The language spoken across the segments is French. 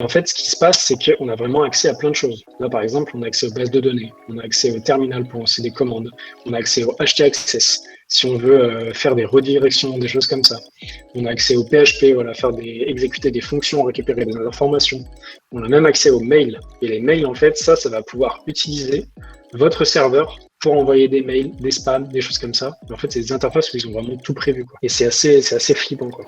En fait, ce qui se passe, c'est qu'on a vraiment accès à plein de choses. Là, par exemple, on a accès aux bases de données, on a accès au terminal pour lancer des commandes, on a accès au HT Access si on veut faire des redirections, des choses comme ça. On a accès au PHP, voilà, exécuter des fonctions, récupérer des informations. On a même accès aux mails. Et les mails, en fait, ça va pouvoir utiliser votre serveur pour envoyer des mails, des spams, des choses comme ça. Mais en fait, c'est des interfaces où ils ont vraiment tout prévu, quoi. Et c'est assez flippant, quoi.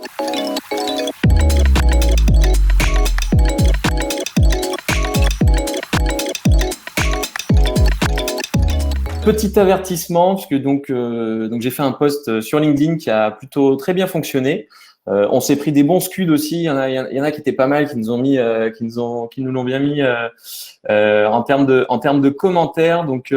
Petit avertissement, puisque donc j'ai fait un post sur LinkedIn qui a plutôt très bien fonctionné. On s'est pris des bons scuds aussi. Il y en a qui étaient pas mal, qui nous l'ont bien mis en termes de commentaires. Donc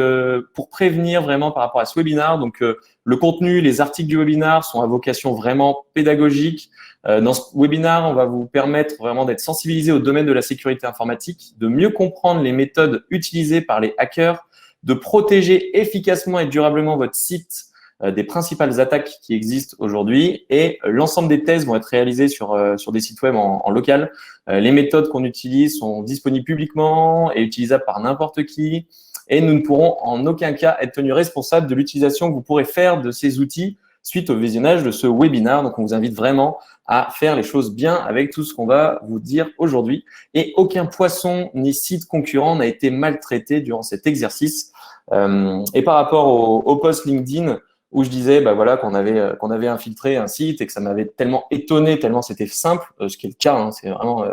pour prévenir vraiment par rapport à ce webinaire, donc le contenu, les articles du webinaire sont à vocation vraiment pédagogique. Dans ce webinaire, on va vous permettre vraiment d'être sensibilisé au domaine de la sécurité informatique, de mieux comprendre les méthodes utilisées par les hackers, de protéger efficacement et durablement votre site des principales attaques qui existent aujourd'hui. Et l'ensemble des tests vont être réalisés sur des sites web en local. Les méthodes qu'on utilise sont disponibles publiquement et utilisables par n'importe qui. Et nous ne pourrons en aucun cas être tenus responsables de l'utilisation que vous pourrez faire de ces outils suite au visionnage de ce webinaire. Donc, on vous invite vraiment à faire les choses bien avec tout ce qu'on va vous dire aujourd'hui. Et aucun poisson ni site concurrent n'a été maltraité durant cet exercice. Et par rapport au post LinkedIn où je disais voilà, qu'on avait infiltré un site et que ça m'avait tellement étonné, tellement c'était simple, ce qui est le cas, hein, c'est vraiment…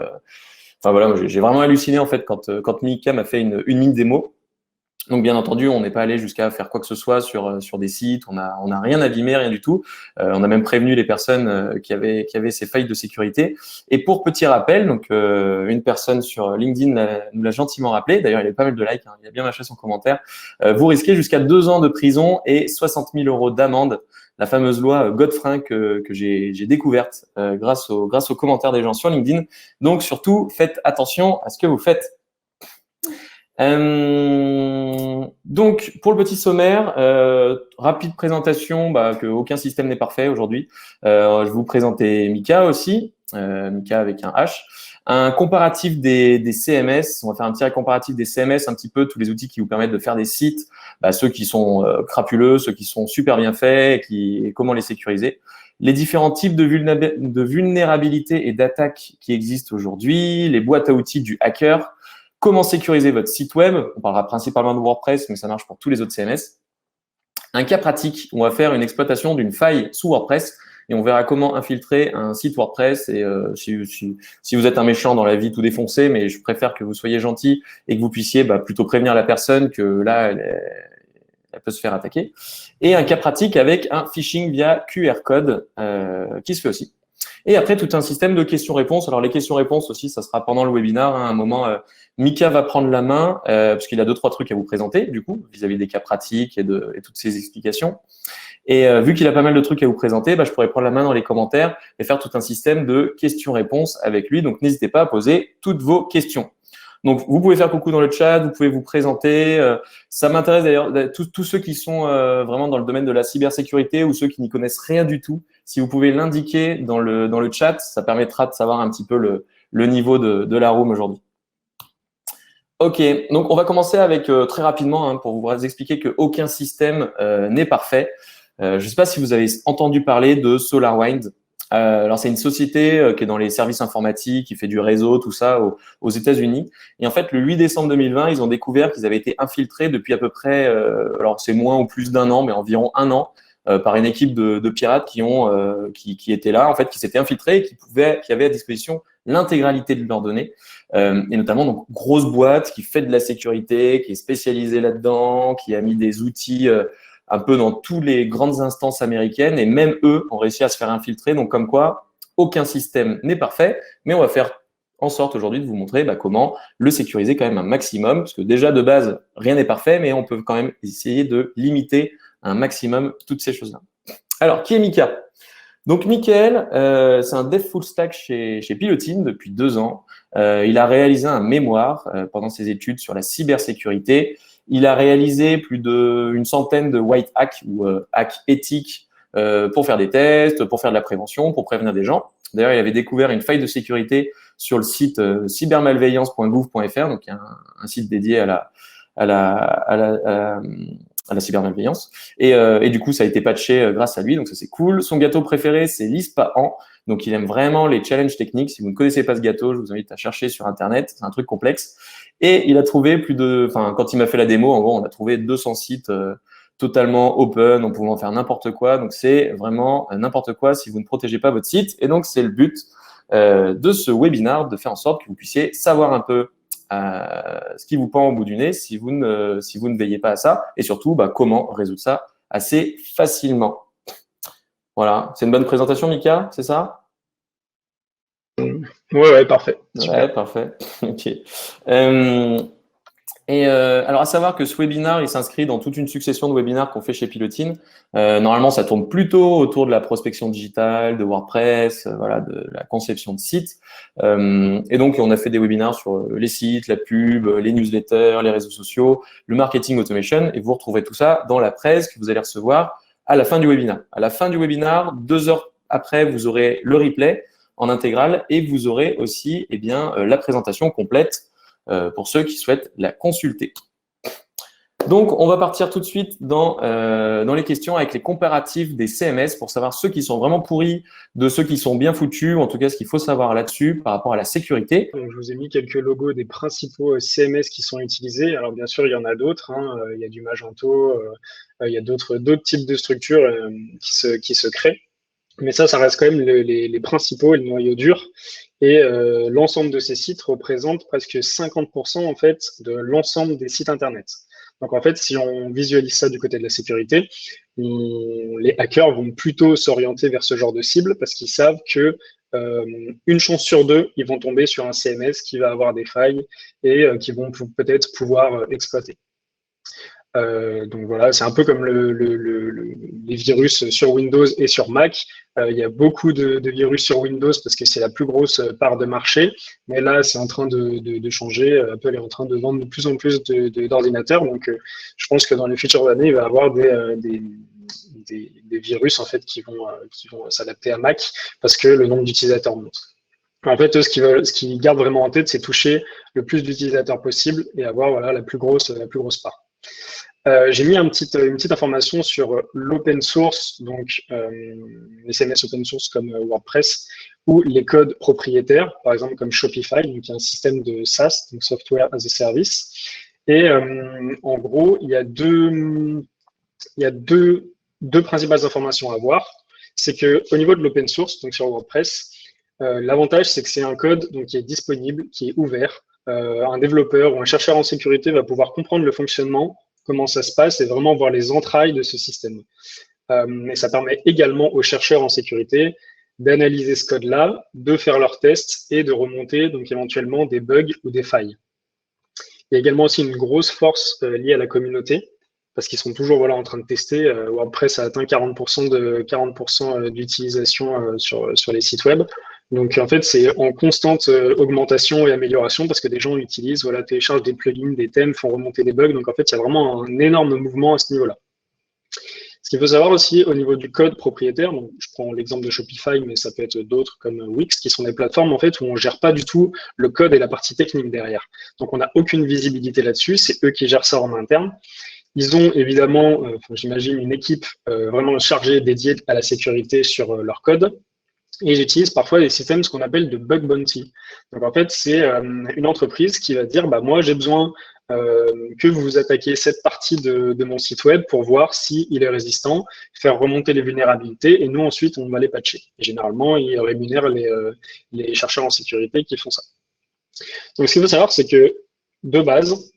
Enfin voilà, j'ai vraiment halluciné en fait quand Mika m'a fait une mini démo. Donc, bien entendu, on n'est pas allé jusqu'à faire quoi que ce soit sur des sites. On a rien abîmé, rien du tout. On a même prévenu les personnes qui avaient ces failles de sécurité. Et pour petit rappel, donc une personne sur LinkedIn nous l'a gentiment rappelé. D'ailleurs, il y a pas mal de likes. Hein, il a bien lâché son commentaire. Vous risquez jusqu'à 2 ans de prison et 60 000 € d'amende. La fameuse loi Godfrey que j'ai découverte grâce aux commentaires des gens sur LinkedIn. Donc, surtout, faites attention à ce que vous faites. Donc, pour le petit sommaire, rapide présentation, que aucun système n'est parfait aujourd'hui. Je vais vous présenter Mika aussi, Mika avec un H. Un comparatif des CMS. On va faire un petit comparatif des CMS, un petit peu tous les outils qui vous permettent de faire des sites, ceux qui sont crapuleux, ceux qui sont super bien faits et comment les sécuriser. Les différents types de vulnérabilités et d'attaques qui existent aujourd'hui, les boîtes à outils du hacker. Comment sécuriser votre site web? On parlera principalement de WordPress, mais ça marche pour tous les autres CMS. Un cas pratique, on va faire une exploitation d'une faille sous WordPress et on verra comment infiltrer un site WordPress. Et si vous êtes un méchant dans la vie, tout défoncer, mais je préfère que vous soyez gentil et que vous puissiez plutôt prévenir la personne que là, elle peut se faire attaquer. Et un cas pratique avec un phishing via QR code qui se fait aussi. Et après, tout un système de questions-réponses. Alors, les questions-réponses aussi, ça sera pendant le webinaire. À un moment, Mika va prendre la main parce qu'il a 2-3 trucs à vous présenter, du coup, vis-à-vis des cas pratiques et toutes ces explications. Et vu qu'il a pas mal de trucs à vous présenter, je pourrais prendre la main dans les commentaires et faire tout un système de questions-réponses avec lui. Donc, n'hésitez pas à poser toutes vos questions. Donc, vous pouvez faire coucou dans le chat, vous pouvez vous présenter. Ça m'intéresse d'ailleurs, tous ceux qui sont vraiment dans le domaine de la cybersécurité ou ceux qui n'y connaissent rien du tout. Si vous pouvez l'indiquer dans le chat, ça permettra de savoir un petit peu le niveau de la room aujourd'hui. Ok, donc on va commencer avec très rapidement pour vous expliquer qu'aucun système n'est parfait. Je ne sais pas si vous avez entendu parler de SolarWinds. Alors, c'est une société qui est dans les services informatiques, qui fait du réseau, tout ça, aux États-Unis. Et en fait, le 8 décembre 2020, ils ont découvert qu'ils avaient été infiltrés depuis à peu près, alors c'est moins ou plus d'1 an, mais environ 1 an, par une équipe de pirates qui étaient là, en fait, qui s'étaient infiltrés et qui avaient à disposition l'intégralité de leurs données. Et notamment, donc, grosse boîte qui fait de la sécurité, qui est spécialisée là-dedans, qui a mis des outils un peu dans toutes les grandes instances américaines, et même eux ont réussi à se faire infiltrer. Donc, comme quoi, aucun système n'est parfait, mais on va faire en sorte aujourd'hui de vous montrer comment le sécuriser quand même un maximum, parce que déjà, de base, rien n'est parfait, mais on peut quand même essayer de limiter un maximum toutes ces choses-là. Alors, qui est Mika? Donc, Mickaël, c'est un dev full stack chez Pilotine depuis 2 ans. Il a réalisé un mémoire pendant ses études sur la cybersécurité. Il a réalisé plus d'une centaine de white hacks ou hacks éthiques pour faire des tests, pour faire de la prévention, pour prévenir des gens. D'ailleurs, il avait découvert une faille de sécurité sur le site cybermalveillance.gouv.fr, donc il y a un site dédié à la cybermalveillance. Et du coup, ça a été patché grâce à lui, donc ça c'est cool. Son gâteau préféré, c'est l'ISPA-AN. Donc, il aime vraiment les challenges techniques. Si vous ne connaissez pas ce gâteau, je vous invite à chercher sur Internet. C'est un truc complexe. Et il a trouvé quand il m'a fait la démo, en gros, on a trouvé 200 sites totalement open, on pouvait en faire n'importe quoi. Donc, c'est vraiment n'importe quoi si vous ne protégez pas votre site. Et donc, c'est le but de ce webinaire, de faire en sorte que vous puissiez savoir un peu ce qui vous pend au bout du nez si vous ne veillez pas à ça. Et surtout, comment résoudre ça assez facilement. Voilà. C'est une bonne présentation, Mika, c'est ça? Ouais, parfait. Super. Ouais, parfait. OK. Alors, à savoir que ce webinaire, il s'inscrit dans toute une succession de webinaires qu'on fait chez Pilotine. Normalement, ça tourne plutôt autour de la prospection digitale, de WordPress, de la conception de sites. Et donc, on a fait des webinaires sur les sites, la pub, les newsletters, les réseaux sociaux, le marketing automation. Et vous retrouverez tout ça dans la presse que vous allez recevoir à la fin du webinaire. À la fin du webinaire, 2 heures après, vous aurez le replay en intégrale et vous aurez aussi la présentation complète pour ceux qui souhaitent la consulter. Donc, on va partir tout de suite dans les questions avec les comparatifs des CMS pour savoir ceux qui sont vraiment pourris de ceux qui sont bien foutus, en tout cas ce qu'il faut savoir là-dessus par rapport à la sécurité. Donc, je vous ai mis quelques logos des principaux CMS qui sont utilisés. Alors, bien sûr, il y en a d'autres. Il y a du Magento, il y a d'autres types de structures qui se créent. Mais ça reste quand même les principaux et le noyau dur. Et l'ensemble de ces sites représente presque 50% en fait de l'ensemble des sites Internet. Donc en fait, si on visualise ça du côté de la sécurité, les hackers vont plutôt s'orienter vers ce genre de cible parce qu'ils savent que une chance sur 2, ils vont tomber sur un CMS qui va avoir des failles et qui vont peut-être pouvoir exploiter. Donc voilà, c'est un peu comme les virus sur Windows et sur Mac. Il y a beaucoup de virus sur Windows parce que c'est la plus grosse part de marché. Mais là, c'est en train de changer. Apple est en train de vendre de plus en plus d'ordinateurs. Donc, je pense que dans les futures années, il va y avoir des virus en fait qui vont s'adapter à Mac parce que le nombre d'utilisateurs monte. En fait, eux, ce qu'ils gardent vraiment en tête, c'est toucher le plus d'utilisateurs possible et avoir la plus grosse part. J'ai mis une petite information sur l'open source, donc les CMS open source comme WordPress, ou les codes propriétaires, par exemple comme Shopify, donc un système de SaaS, donc Software as a Service. Et en gros, il y a deux principales informations à voir. C'est qu'au niveau de l'open source, donc sur WordPress, l'avantage, c'est que c'est un code donc, qui est disponible, qui est ouvert. Un développeur ou un chercheur en sécurité va pouvoir comprendre le fonctionnement, comment ça se passe et vraiment voir les entrailles de ce système. Et ça permet également aux chercheurs en sécurité d'analyser ce code-là, de faire leurs tests et de remonter donc éventuellement des bugs ou des failles. Il y a également aussi une grosse force liée à la communauté parce qu'ils sont toujours en train de tester. WordPress a atteint 40% d'utilisation sur les sites web. Donc, en fait, c'est en constante augmentation et amélioration parce que des gens utilisent, téléchargent des plugins, des thèmes, font remonter des bugs. Donc, en fait, il y a vraiment un énorme mouvement à ce niveau-là. Ce qu'il faut savoir aussi au niveau du code propriétaire, donc je prends l'exemple de Shopify, mais ça peut être d'autres comme Wix, qui sont des plateformes en fait où on ne gère pas du tout le code et la partie technique derrière. Donc, on n'a aucune visibilité là-dessus. C'est eux qui gèrent ça en interne. Ils ont évidemment, j'imagine, une équipe vraiment chargée, dédiée à la sécurité sur leur code. Et ils utilisent parfois des systèmes, ce qu'on appelle de bug bounty. Donc en fait, c'est une entreprise qui va dire, moi j'ai besoin que vous attaquiez cette partie de mon site web pour voir s'il est résistant, faire remonter les vulnérabilités, et nous ensuite on va les patcher. Et généralement, ils rémunèrent les chercheurs en sécurité qui font ça. Donc ce qu'il faut savoir, c'est que de base,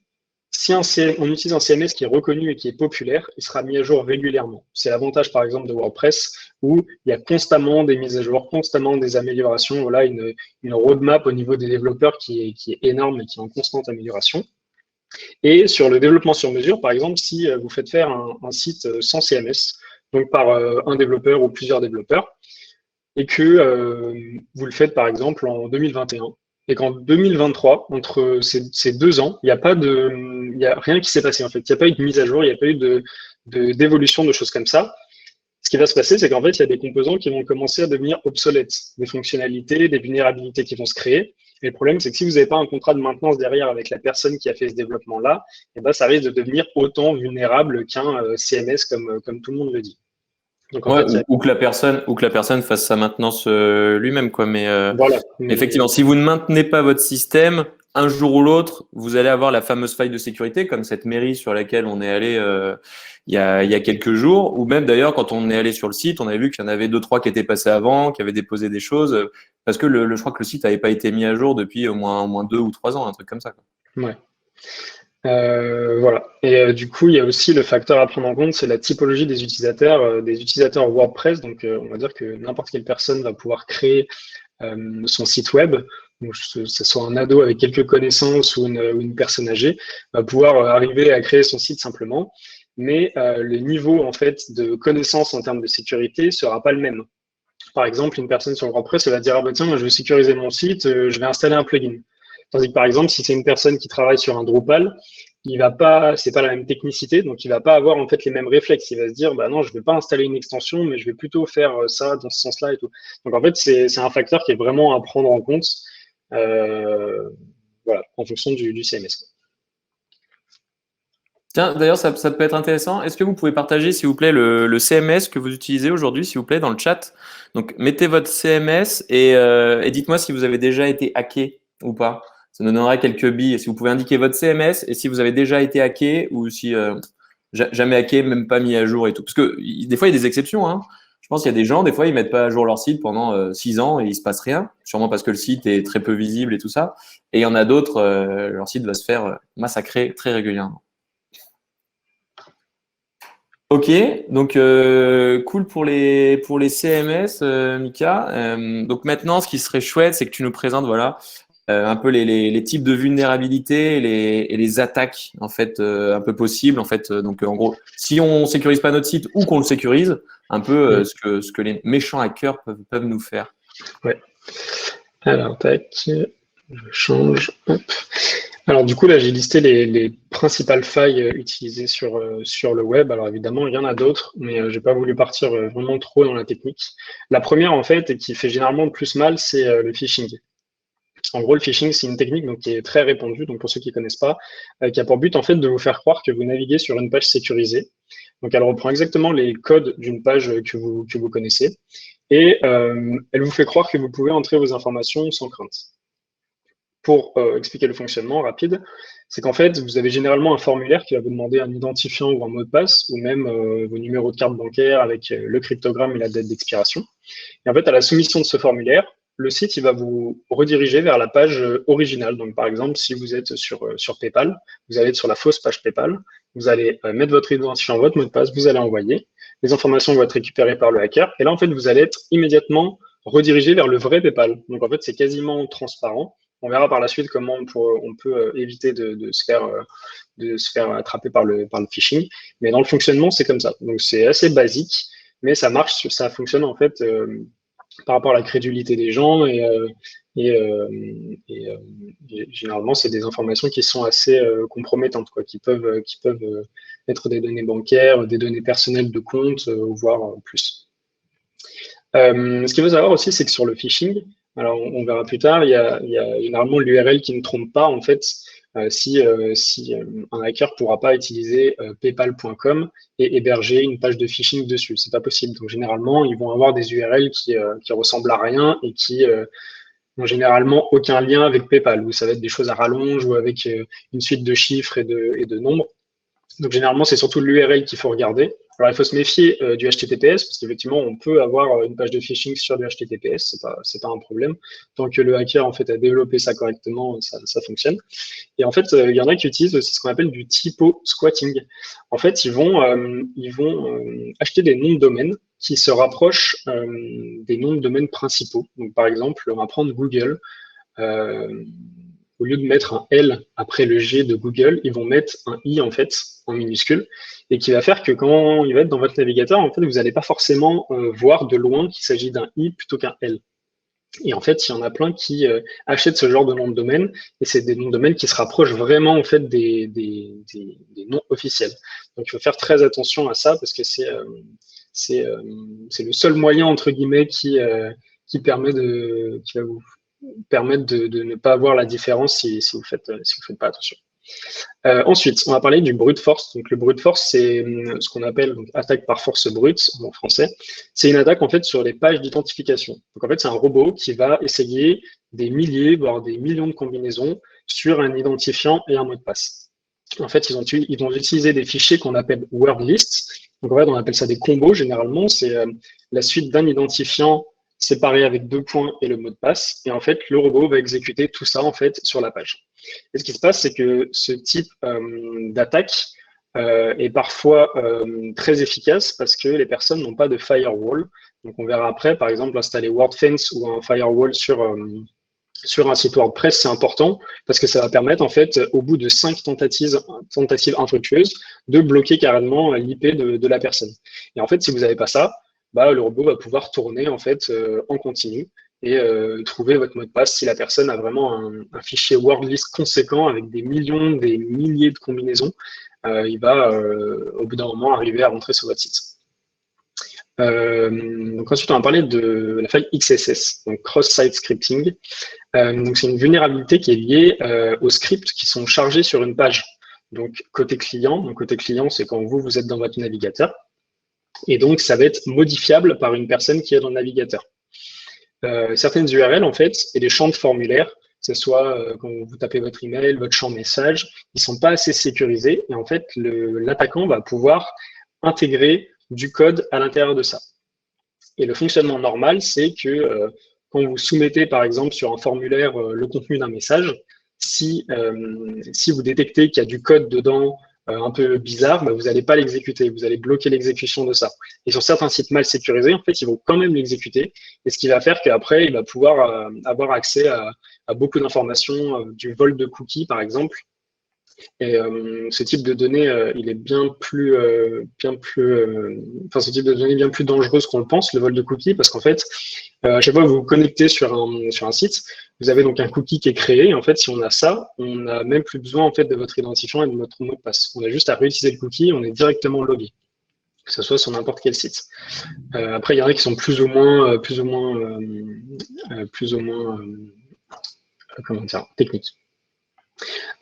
si on utilise un CMS qui est reconnu et qui est populaire, il sera mis à jour régulièrement. C'est l'avantage, par exemple, de WordPress, où il y a constamment des mises à jour, constamment des améliorations. Voilà, une roadmap au niveau des développeurs qui est énorme et qui est en constante amélioration. Et sur le développement sur mesure, par exemple, si vous faites faire un site sans CMS, donc par un développeur ou plusieurs développeurs, et que vous le faites, par exemple, en 2021, et qu'en 2023, entre ces 2 ans, il n'y a rien qui s'est passé en fait. Il n'y a pas eu de mise à jour, il n'y a pas eu d'évolution de choses comme ça. Ce qui va se passer, c'est qu'en fait, il y a des composants qui vont commencer à devenir obsolètes, des fonctionnalités, des vulnérabilités qui vont se créer. Et le problème, c'est que si vous n'avez pas un contrat de maintenance derrière avec la personne qui a fait ce développement-là, eh ben, ça risque de devenir autant vulnérable qu'un CMS comme tout le monde le dit. Donc, en Ouais, fait, ou que la personne fasse sa maintenance lui-même, quoi. Mais voilà. effectivement, si vous ne maintenez pas votre système, un jour ou l'autre, vous allez avoir la fameuse faille de sécurité, comme cette mairie sur laquelle on est allé il y a quelques jours, ou même d'ailleurs quand on est allé sur le site, on avait vu qu'il y en avait deux, trois qui étaient passés avant, qui avaient déposé des choses, parce que je crois que le site n'avait pas été mis à jour depuis au moins 2 ou 3 ans, un truc comme ça, quoi. Ouais. Voilà. Et du coup, il y a aussi le facteur à prendre en compte, c'est la typologie des utilisateurs WordPress. Donc, on va dire que n'importe quelle personne va pouvoir créer son site web, donc que ce soit un ado avec quelques connaissances ou une personne âgée, va pouvoir arriver à créer son site simplement. Mais le niveau en fait de connaissance en termes de sécurité sera pas le même. Par exemple, une personne sur WordPress, elle va dire ah bah tiens, moi je veux sécuriser mon site, je vais installer un plugin. Tandis que par exemple, si c'est une personne qui travaille sur un Drupal, il va pas, c'est pas la même technicité, donc il va pas avoir en fait les mêmes réflexes. Il va se dire bah non, je vais pas installer une extension, mais je vais plutôt faire ça dans ce sens-là et tout. Donc en fait, c'est un facteur qui est vraiment à prendre en compte, euh, voilà, en fonction du CMS. Tiens, d'ailleurs, ça peut être intéressant. Est-ce que vous pouvez partager, s'il vous plaît, le CMS que vous utilisez aujourd'hui, s'il vous plaît, dans le chat? Donc, mettez votre CMS et dites-moi si vous avez déjà été hacké ou pas. Ça nous donnera quelques billes. Si vous pouvez indiquer votre CMS et si vous avez déjà été hacké ou si jamais hacké, même pas mis à jour et tout. Parce que des fois, il y a des exceptions, hein. Je pense qu'il y a des gens, des fois, ils mettent pas à jour leur site pendant 6 ans et il se passe rien. Sûrement parce que le site est très peu visible et tout ça. Et il y en a d'autres, leur site va se faire massacrer très régulièrement. Ok, donc cool pour les CMS, Mika. Donc maintenant, ce qui serait chouette, c'est que tu nous présentes voilà un peu les types de vulnérabilités et les attaques en fait un peu possibles en fait. Donc en gros, si on sécurise pas notre site ou qu'on le sécurise, un peu ce que les méchants hackers peuvent nous faire. Ouais. Alors tac, je change. Hop. Alors du coup là j'ai listé les principales failles utilisées sur le web. Alors évidemment il y en a d'autres, mais j'ai pas voulu partir vraiment trop dans la technique. La première en fait et qui fait généralement le plus mal, c'est le phishing. En gros le phishing c'est une technique donc, qui est très répandue, donc pour ceux qui connaissent pas, qui a pour but en fait de vous faire croire que vous naviguez sur une page sécurisée. Donc elle reprend exactement les codes d'une page que vous connaissez et elle vous fait croire que vous pouvez entrer vos informations sans crainte. Pour expliquer le fonctionnement rapide, c'est qu'en fait, vous avez généralement un formulaire qui va vous demander un identifiant ou un mot de passe, ou même vos numéros de carte bancaire avec le cryptogramme et la date d'expiration. Et en fait, à la soumission de ce formulaire, le site il va vous rediriger vers la page originale. Donc, par exemple, si vous êtes sur PayPal, vous allez être sur la fausse page PayPal, vous allez mettre votre identifiant, votre mot de passe, vous allez envoyer. Les informations vont être récupérées par le hacker. Et là, en fait, vous allez être immédiatement redirigé vers le vrai PayPal. Donc, en fait, c'est quasiment transparent. On verra par la suite comment on peut éviter de se faire attraper par le phishing. Mais dans le fonctionnement, c'est comme ça. Donc, c'est assez basique, mais ça marche, ça fonctionne en fait par rapport à la crédulité des gens et généralement, c'est des informations qui sont assez compromettantes, quoi, qui peuvent être des données bancaires, des données personnelles de compte, voire plus. Ce qu'il faut savoir aussi, c'est que sur le phishing, alors on verra plus tard, il y a généralement l'URL qui ne trompe pas, en fait, si un hacker ne pourra pas utiliser paypal.com et héberger une page de phishing dessus. C'est pas possible. Donc généralement, ils vont avoir des URL qui ressemblent à rien et qui n'ont généralement aucun lien avec PayPal, où ça va être des choses à rallonge ou avec une suite de chiffres et de nombres. Donc généralement, c'est surtout l'URL qu'il faut regarder. Alors il faut se méfier du HTTPS parce qu'effectivement, on peut avoir une page de phishing sur du HTTPS, c'est pas un problème. Tant que le hacker en fait a développé ça correctement, ça fonctionne. Et en fait, il y en a qui utilisent aussi ce qu'on appelle du typo squatting. En fait, ils vont acheter des noms de domaine qui se rapprochent des noms de domaine principaux. Donc par exemple, on va prendre Google. Au lieu de mettre un L après le G de Google, ils vont mettre un I en fait en minuscule et qui va faire que quand il va être dans votre navigateur, en fait, vous n'allez pas forcément voir de loin qu'il s'agit d'un I plutôt qu'un L. Et en fait, il y en a plein qui achètent ce genre de nom de domaine et c'est des noms de domaine qui se rapprochent vraiment en fait des noms officiels. Donc, il faut faire très attention à ça parce que c'est le seul moyen entre guillemets qui permet qui va vous permettre de ne pas avoir la différence si vous faites pas attention. Ensuite, on va parler du brute force. Donc, le brute force, c'est ce qu'on appelle donc, attaque par force brute en français. C'est une attaque en fait sur les pages d'identification. Donc, en fait, c'est un robot qui va essayer des milliers, voire des millions de combinaisons sur un identifiant et un mot de passe. En fait, ils vont utiliser des fichiers qu'on appelle word lists. Donc, en fait, on appelle ça des combos généralement. C'est la suite d'un identifiant séparé avec 2 points et le mot de passe. Et en fait, le robot va exécuter tout ça en fait sur la page. Et ce qui se passe, c'est que ce type d'attaque est parfois très efficace parce que les personnes n'ont pas de firewall. Donc, on verra après, par exemple, installer WordFence ou un firewall sur un site WordPress, c'est important parce que ça va permettre, en fait, au bout de 5 tentatives infructueuses, de bloquer carrément l'IP de la personne. Et en fait, si vous n'avez pas ça, le robot va pouvoir tourner en fait en continu et trouver votre mot de passe si la personne a vraiment un fichier word list conséquent avec des millions, des milliers de combinaisons. Il va au bout d'un moment arriver à rentrer sur votre site. Donc ensuite, on va parler de la faille XSS, donc cross-site scripting. Donc c'est une vulnérabilité qui est liée aux scripts qui sont chargés sur une page. Donc côté client, c'est quand vous êtes dans votre navigateur. Et donc, ça va être modifiable par une personne qui est dans le navigateur. Certaines URL, en fait, et les champs de formulaire, que ce soit quand vous tapez votre email, votre champ message, ils ne sont pas assez sécurisés. Et en fait, l'attaquant va pouvoir intégrer du code à l'intérieur de ça. Et le fonctionnement normal, c'est que quand vous soumettez, par exemple, sur un formulaire le contenu d'un message, si vous détectez qu'il y a du code dedans, un peu bizarre, vous n'allez pas l'exécuter, vous allez bloquer l'exécution de ça. Et sur certains sites mal sécurisés, en fait, ils vont quand même l'exécuter, et ce qui va faire qu'après, il va pouvoir avoir accès à beaucoup d'informations, du vol de cookies, par exemple. Et ce type de données, il est ce type de données est bien plus dangereuse qu'on le pense, le vol de cookies, parce qu'en fait, à chaque fois que vous vous connectez sur un site, vous avez donc un cookie qui est créé. Et en fait, si on a ça, on n'a même plus besoin en fait de votre identifiant et de notre mot de passe. On a juste à réutiliser le cookie, on est directement logué, que ce soit sur n'importe quel site. Après, il y en a qui sont plus ou moins techniques.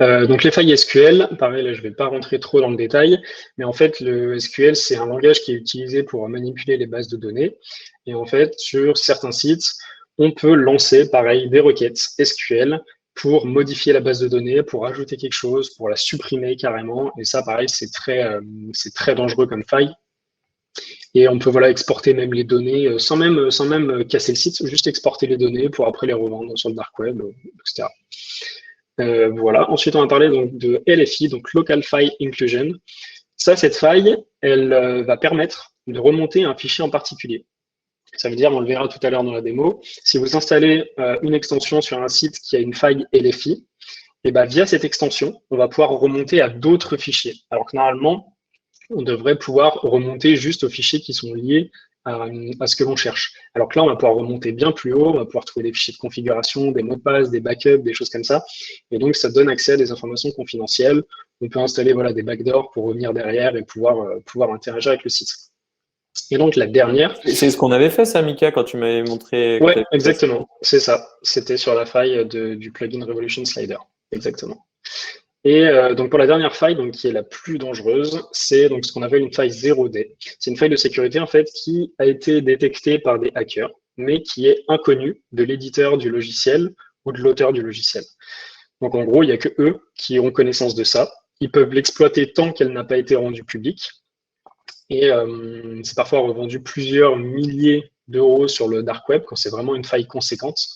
Donc les failles SQL, pareil, là je ne vais pas rentrer trop dans le détail, mais en fait le SQL c'est un langage qui est utilisé pour manipuler les bases de données. Et en fait sur certains sites, on peut lancer pareil des requêtes SQL pour modifier la base de données, pour ajouter quelque chose, pour la supprimer carrément. Et ça pareil c'est très dangereux comme faille. Et on peut exporter même les données sans même casser le site, juste exporter les données pour après les revendre sur le dark web, etc. Voilà. Ensuite, on va parler donc de LFI, donc Local File Inclusion. Cette faille, elle va permettre de remonter un fichier en particulier. Ça veut dire, on le verra tout à l'heure dans la démo, si vous installez une extension sur un site qui a une faille LFI, et via cette extension, on va pouvoir remonter à d'autres fichiers. Alors que normalement, on devrait pouvoir remonter juste aux fichiers qui sont liés à ce que l'on cherche. Alors que là, on va pouvoir remonter bien plus haut, on va pouvoir trouver des fichiers de configuration, des mots de passe, des backups, des choses comme ça. Et donc, ça donne accès à des informations confidentielles. On peut installer des backdoors pour revenir derrière et pouvoir interagir avec le site. Et donc, la dernière… C'est ce qu'on avait fait, ça, Mika, quand tu m'avais montré… Oui, exactement. C'est ça. C'était sur la faille du plugin Revolution Slider. Exactement. Et donc pour la dernière faille, donc qui est la plus dangereuse, c'est donc ce qu'on appelle une faille 0D. C'est une faille de sécurité en fait qui a été détectée par des hackers, mais qui est inconnue de l'éditeur du logiciel ou de l'auteur du logiciel. Donc en gros, il n'y a que eux qui ont connaissance de ça. Ils peuvent l'exploiter tant qu'elle n'a pas été rendue publique. Et c'est parfois revendu plusieurs milliers d'euros sur le dark web quand c'est vraiment une faille conséquente.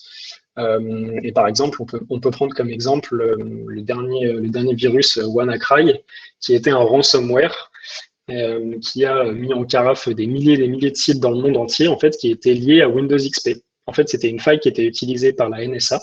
Et par exemple, on peut prendre comme exemple le dernier virus WannaCry, qui était un ransomware qui a mis en carafe des milliers de sites dans le monde entier, en fait, qui était lié à Windows XP. En fait, c'était une faille qui était utilisée par la NSA,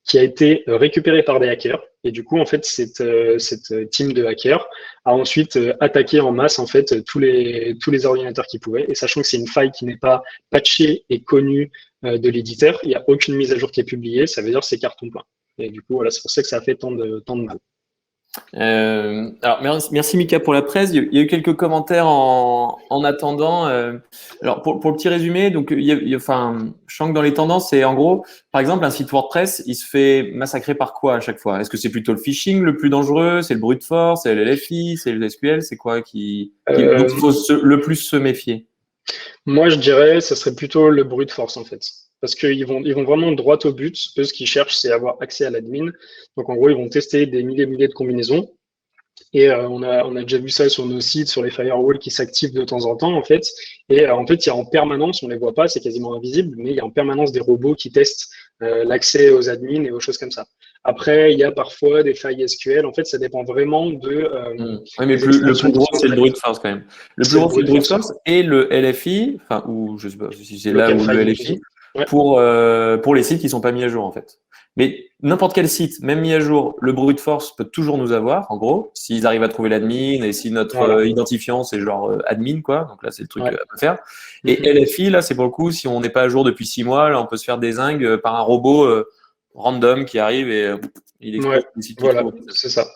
qui a été récupérée par des hackers. Et du coup, en fait, cette team de hackers a ensuite attaqué en masse, en fait, tous les ordinateurs qu'ils pouvaient. Et sachant que c'est une faille qui n'est pas patchée et connue de l'éditeur, il n'y a aucune mise à jour qui est publiée, ça veut dire que c'est carton plein. Et du coup, voilà, c'est pour ça que ça a fait tant de mal. Alors, merci Mika pour la presse. Il y a eu quelques commentaires en attendant. Alors, pour le petit résumé, donc, enfin, je sens que dans les tendances, c'est en gros, par exemple, un site WordPress, il se fait massacrer par quoi à chaque fois? Est-ce que c'est plutôt le phishing le plus dangereux? C'est le brute force? C'est le LFI? C'est le SQL? C'est quoi dont il faut le plus se méfier? Moi, je dirais, ça serait plutôt le brute force, en fait. Parce ils vont vraiment droit au but. Eux, ce qu'ils cherchent, c'est avoir accès à l'admin. Donc, en gros, ils vont tester des milliers et milliers de combinaisons. Et on a déjà vu ça sur nos sites, sur les firewalls qui s'activent de temps en temps, en fait. Et en fait, il y a en permanence, on les voit pas, c'est quasiment invisible, mais il y a en permanence des robots qui testent l'accès aux admins et aux choses comme ça. Après, il y a parfois des failles SQL. En fait, ça dépend vraiment Oui, mais des le plus extensions qui gros, sont c'est le faites. brute force quand même. Le plus C'est le gros, c'est le brute brute force. force et le LFI, enfin, ou je sais pas si c'est là Local où le file, je sais. LFI, Ouais, pour les sites qui sont pas mis à jour en fait. Mais n'importe quel site, même mis à jour, le brute force peut toujours nous avoir, en gros, s'ils arrivent à trouver l'admin et si notre voilà. identifiant c'est genre admin, quoi. Donc là, c'est le truc Ouais. à faire. Et Mhm. LFI, là, c'est pour le coup, si on n'est pas à jour depuis 6 mois, là, on peut se faire dézingue par un robot random qui arrive et il Ouais, explose les sites qu'il voilà, trouve. c'est ça.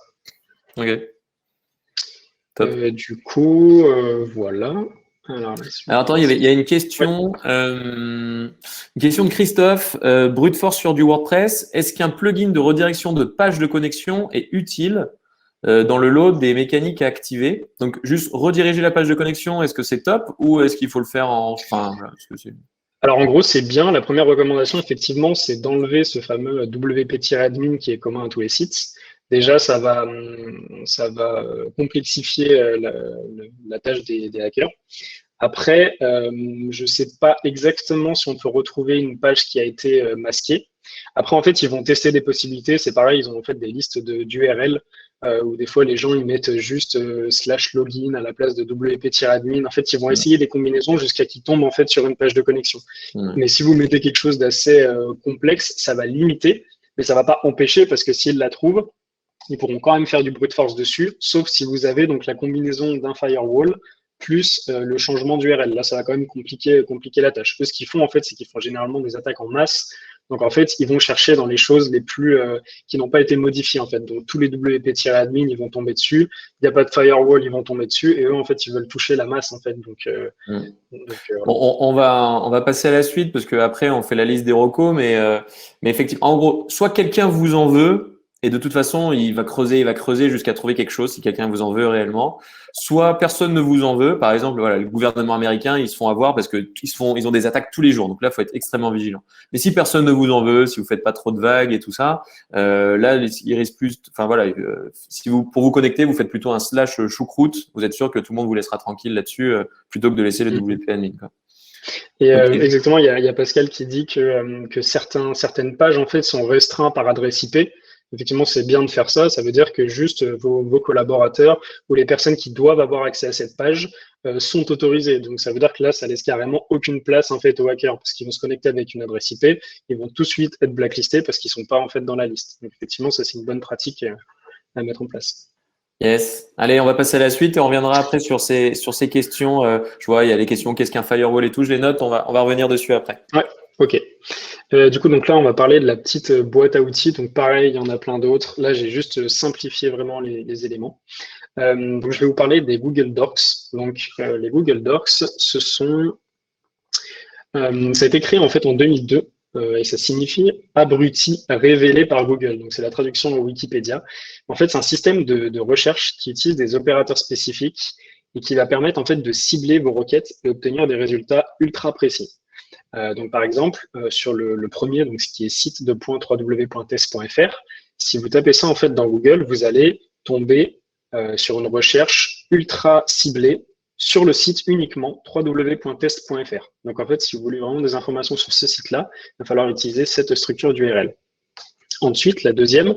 Ok, top. Du coup, voilà. Alors, la Alors attends, suivante. il y a Ouais. une question de Christophe, brute force sur du WordPress. Est-ce qu'un plugin de redirection de page de connexion est utile dans le lot des mécaniques à activer? Donc juste rediriger la page de connexion, est-ce que c'est top ou est-ce qu'il faut le faire enfin, voilà, est-ce que c'est... Alors, en gros, c'est bien. La première recommandation, effectivement, c'est d'enlever ce fameux WP-admin qui est commun à tous les sites. Déjà, ça va complexifier la tâche des hackers. Après, je ne sais pas exactement si on peut retrouver une page qui a été masquée. Après, en fait, ils vont tester des possibilités. C'est pareil, ils ont en fait des listes d'URL où des fois les gens ils mettent juste /login à la place de WP-admin. En fait, ils vont essayer des combinaisons jusqu'à qu'ils tombent en fait sur une page de connexion. Ouais. Mais si vous mettez quelque chose d'assez complexe, ça va limiter, mais ça va pas empêcher parce que s'ils la trouvent, ils pourront quand même faire du brute force dessus, sauf si vous avez donc la combinaison d'un firewall plus le changement d'URL. Là, ça va quand même compliquer la tâche. Eux, ce qu'ils font, en fait, c'est qu'ils font généralement des attaques en masse. Donc, en fait, ils vont chercher dans les choses les plus qui n'ont pas été modifiées, en fait. Donc, tous les WP-admin, ils vont tomber dessus. Il n'y a pas de firewall, ils vont tomber dessus. Et eux, en fait, ils veulent toucher la masse, en fait. Bon, on va passer à la suite parce qu'après, on fait la liste des recos, mais effectivement, en gros, soit quelqu'un vous en veut et de toute façon, il va creuser jusqu'à trouver quelque chose si quelqu'un vous en veut réellement. Soit personne ne vous en veut. Par exemple, voilà, le gouvernement américain, ils se font avoir parce que ils ont des attaques tous les jours. Donc là, il faut être extrêmement vigilant. Mais si personne ne vous en veut, si vous faites pas trop de vagues et tout ça, là, il risque plus. Enfin voilà, si vous pour vous connecter, vous faites plutôt un / choucroute. Vous êtes sûr que tout le monde vous laissera tranquille là-dessus plutôt que de laisser le WP admin, quoi. Et Ok. exactement, il y a Pascal qui dit que certaines pages en fait sont restreintes par adresse IP. Effectivement, c'est bien de faire ça. Ça veut dire que juste vos collaborateurs ou les personnes qui doivent avoir accès à cette page sont autorisés. Donc, ça veut dire que là, ça laisse carrément aucune place en fait aux hackers parce qu'ils vont se connecter avec une adresse IP. Ils vont tout de suite être blacklistés parce qu'ils sont pas en fait dans la liste. Donc, effectivement, ça c'est une bonne pratique à mettre en place. Yes. Allez, on va passer à la suite et on reviendra après sur ces questions. Je vois, il y a les questions qu'est-ce qu'un firewall et tout. Je les note. On va revenir dessus après. Ouais, ok. Du coup, donc là, on va parler de la petite boîte à outils. Donc, pareil, il y en a plein d'autres. Là, j'ai juste simplifié vraiment les éléments. Donc, je vais vous parler des Google Docs. Donc, les Google Docs, ça a été créé en fait en 2002 et ça signifie abruti révélé par Google. Donc, c'est la traduction de Wikipédia. En fait, c'est un système de recherche qui utilise des opérateurs spécifiques et qui va permettre en fait de cibler vos requêtes et obtenir des résultats ultra précis. Donc, par exemple, sur le premier, donc, ce qui est site.www.test.fr, si vous tapez ça en fait dans Google, vous allez tomber sur une recherche ultra ciblée sur le site uniquement www.test.fr. Donc, en fait, si vous voulez vraiment des informations sur ce site-là, il va falloir utiliser cette structure d'URL. Ensuite, la deuxième,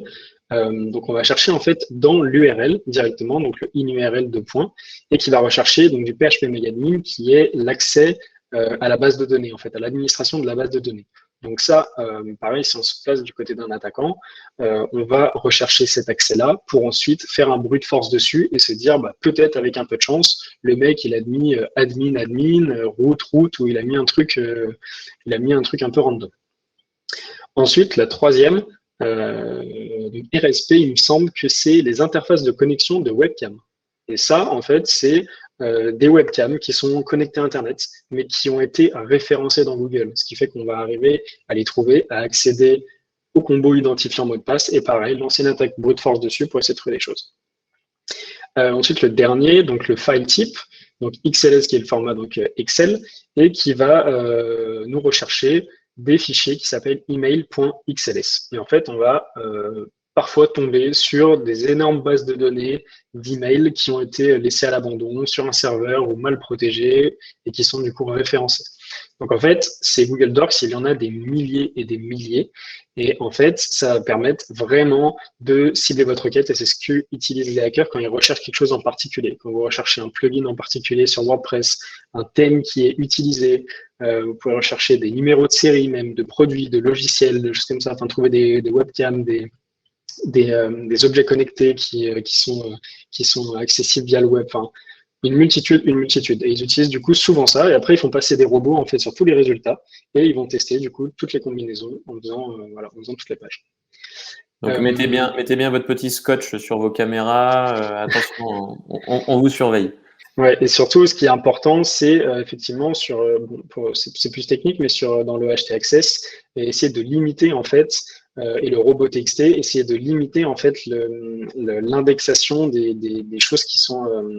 donc on va chercher en fait dans l'URL directement, donc le in-URL de points, et qui va rechercher donc du PHP Megadmin qui est l'accès à la base de données, en fait, à l'administration de la base de données. Donc ça, pareil, si on se place du côté d'un attaquant, on va rechercher cet accès-là pour ensuite faire un brute force dessus et se dire, bah, peut-être avec un peu de chance, le mec, il a mis admin, route, ou il a mis un truc un peu random. Ensuite, la troisième, Donc RSP, il me semble que c'est les interfaces de connexion de webcam. Et ça, en fait, c'est des webcams qui sont connectés à Internet, mais qui ont été référencés dans Google. Ce qui fait qu'on va arriver à les trouver, à accéder au combo identifiant mot de passe, et pareil, lancer une attaque brute force dessus pour essayer de trouver des choses. Ensuite, le dernier, donc le file type, donc XLS qui est le format donc Excel, et qui va nous rechercher des fichiers qui s'appellent email.xls. Et en fait, on va parfois tomber sur des énormes bases de données d'emails qui ont été laissées à l'abandon sur un serveur ou mal protégées et qui sont du coup référencés. Donc en fait, ces Google Docs, il y en a des milliers et des milliers. Et en fait, ça va permettre vraiment de cibler votre requête et c'est ce qu'utilisent les hackers quand ils recherchent quelque chose en particulier. Quand vous recherchez un plugin en particulier sur WordPress, un thème qui est utilisé, vous pouvez rechercher des numéros de série même, de produits, de logiciels, de choses comme ça, enfin trouver des webcams, des objets connectés qui sont accessibles via le web. Enfin, une multitude. Et ils utilisent du coup souvent ça. Et après, ils font passer des robots en fait sur tous les résultats et ils vont tester du coup toutes les combinaisons en faisant toutes les pages. Donc mettez bien votre petit scotch sur vos caméras. Attention, on vous surveille. Ouais, et surtout, ce qui est important, c'est effectivement c'est plus technique, mais dans le htaccess, essayer de limiter en fait et le robot TXT, essayer de limiter en fait l'indexation des choses qui sont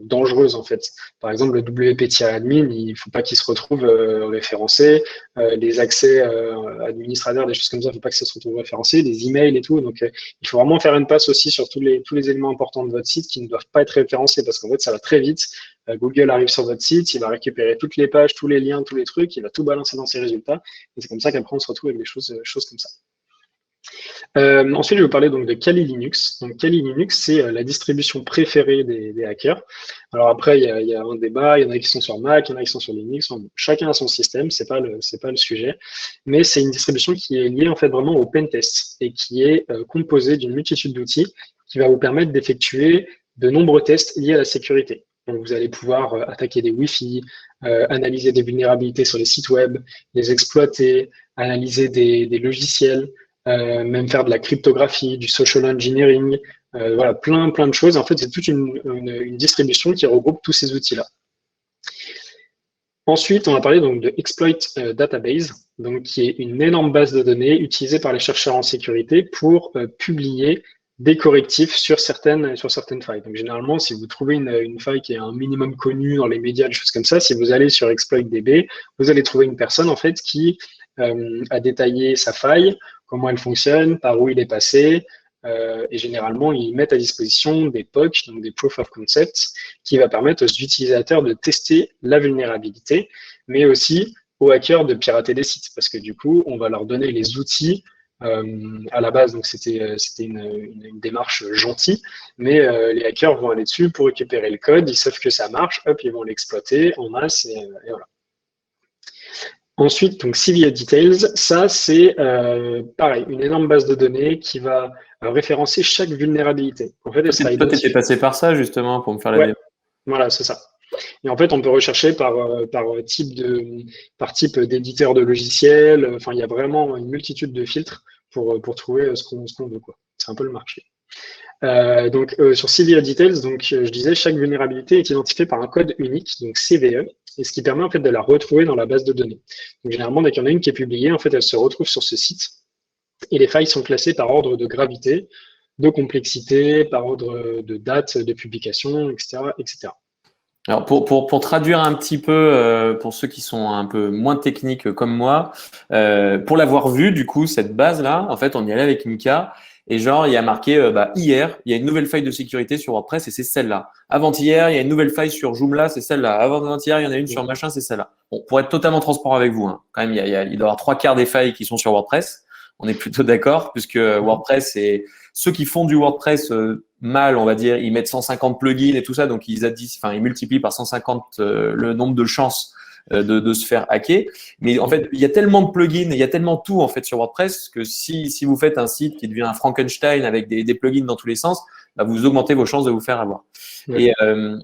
dangereuses en fait. Par exemple, le WP-admin, il ne faut pas qu'il se retrouve référencé, les accès administrateurs, des choses comme ça, il ne faut pas que ça se retrouve référencé, des emails et tout. Donc, il faut vraiment faire une passe aussi sur tous les éléments importants de votre site qui ne doivent pas être référencés parce qu'en fait, ça va très vite. Google arrive sur votre site, il va récupérer toutes les pages, tous les liens, tous les trucs, il va tout balancer dans ses résultats. Et c'est comme ça qu'après, on se retrouve avec des choses comme ça. Ensuite, je vais vous parler donc de Kali Linux. Donc, Kali Linux, c'est la distribution préférée des hackers. Alors après, il y a un débat. Il y en a qui sont sur Mac, il y en a qui sont sur Linux. Chacun a son système, c'est pas le sujet. Mais c'est une distribution qui est liée en fait vraiment au pentest et qui est composée d'une multitude d'outils qui va vous permettre d'effectuer de nombreux tests liés à la sécurité. Donc, vous allez pouvoir attaquer des Wi-Fi, analyser des vulnérabilités sur les sites web, les exploiter, analyser des logiciels. Même faire de la cryptographie, du social engineering, voilà, plein de choses. En fait, c'est toute une distribution qui regroupe tous ces outils-là. Ensuite, on va parler donc de Exploit Database, donc qui est une énorme base de données utilisée par les chercheurs en sécurité pour publier des correctifs sur certaines failles. Donc généralement, si vous trouvez une faille qui est un minimum connue dans les médias, des choses comme ça, si vous allez sur ExploitDB, vous allez trouver une personne en fait qui a détaillé sa faille, comment elle fonctionne, par où il est passé, et généralement, ils mettent à disposition des POC, donc des Proof of Concept, qui va permettre aux utilisateurs de tester la vulnérabilité, mais aussi aux hackers de pirater des sites, parce que du coup, on va leur donner les outils à la base, donc c'était une démarche gentille, mais les hackers vont aller dessus pour récupérer le code, ils savent que ça marche, hop, ils vont l'exploiter en masse, et voilà. Ensuite, donc CVE Details, ça c'est pareil, une énorme base de données qui va référencer chaque vulnérabilité. En fait, toi, tu étais passé par ça justement pour me faire la démo. Voilà, c'est ça. Et en fait, on peut rechercher par type d'éditeur de logiciel. Enfin, il y a vraiment une multitude de filtres pour trouver ce qu'on veut, quoi. C'est un peu le marché. Donc sur CVE Details, donc je disais, chaque vulnérabilité est identifiée par un code unique, donc CVE, et ce qui permet en fait de la retrouver dans la base de données. Donc généralement, dès qu'il y en a une qui est publiée, en fait, elle se retrouve sur ce site, et les failles sont classées par ordre de gravité, de complexité, par ordre de date de publication, etc., etc. Alors pour traduire un petit peu pour ceux qui sont un peu moins techniques comme moi, pour l'avoir vu du coup cette base là, en fait on y allait avec Mika et genre il y a marqué hier il y a une nouvelle faille de sécurité sur WordPress et c'est celle-là. Avant-hier il y a une nouvelle faille sur Joomla, c'est celle-là. Avant-hier il y en a une sur machin, c'est celle-là. Bon, pour être totalement transparent avec vous, hein, quand même il doit y avoir 3/4 des failles qui sont sur WordPress. On est plutôt d'accord puisque WordPress c'est ceux qui font du WordPress mal, on va dire, ils mettent 150 plugins et tout ça, donc ils multiplient par 150 le nombre de chances de se faire hacker. Mais en fait, il y a tellement de plugins, il y a tellement tout en fait sur WordPress que si vous faites un site qui devient un Frankenstein avec des plugins dans tous les sens, bah, vous augmentez vos chances de vous faire avoir. Ouais.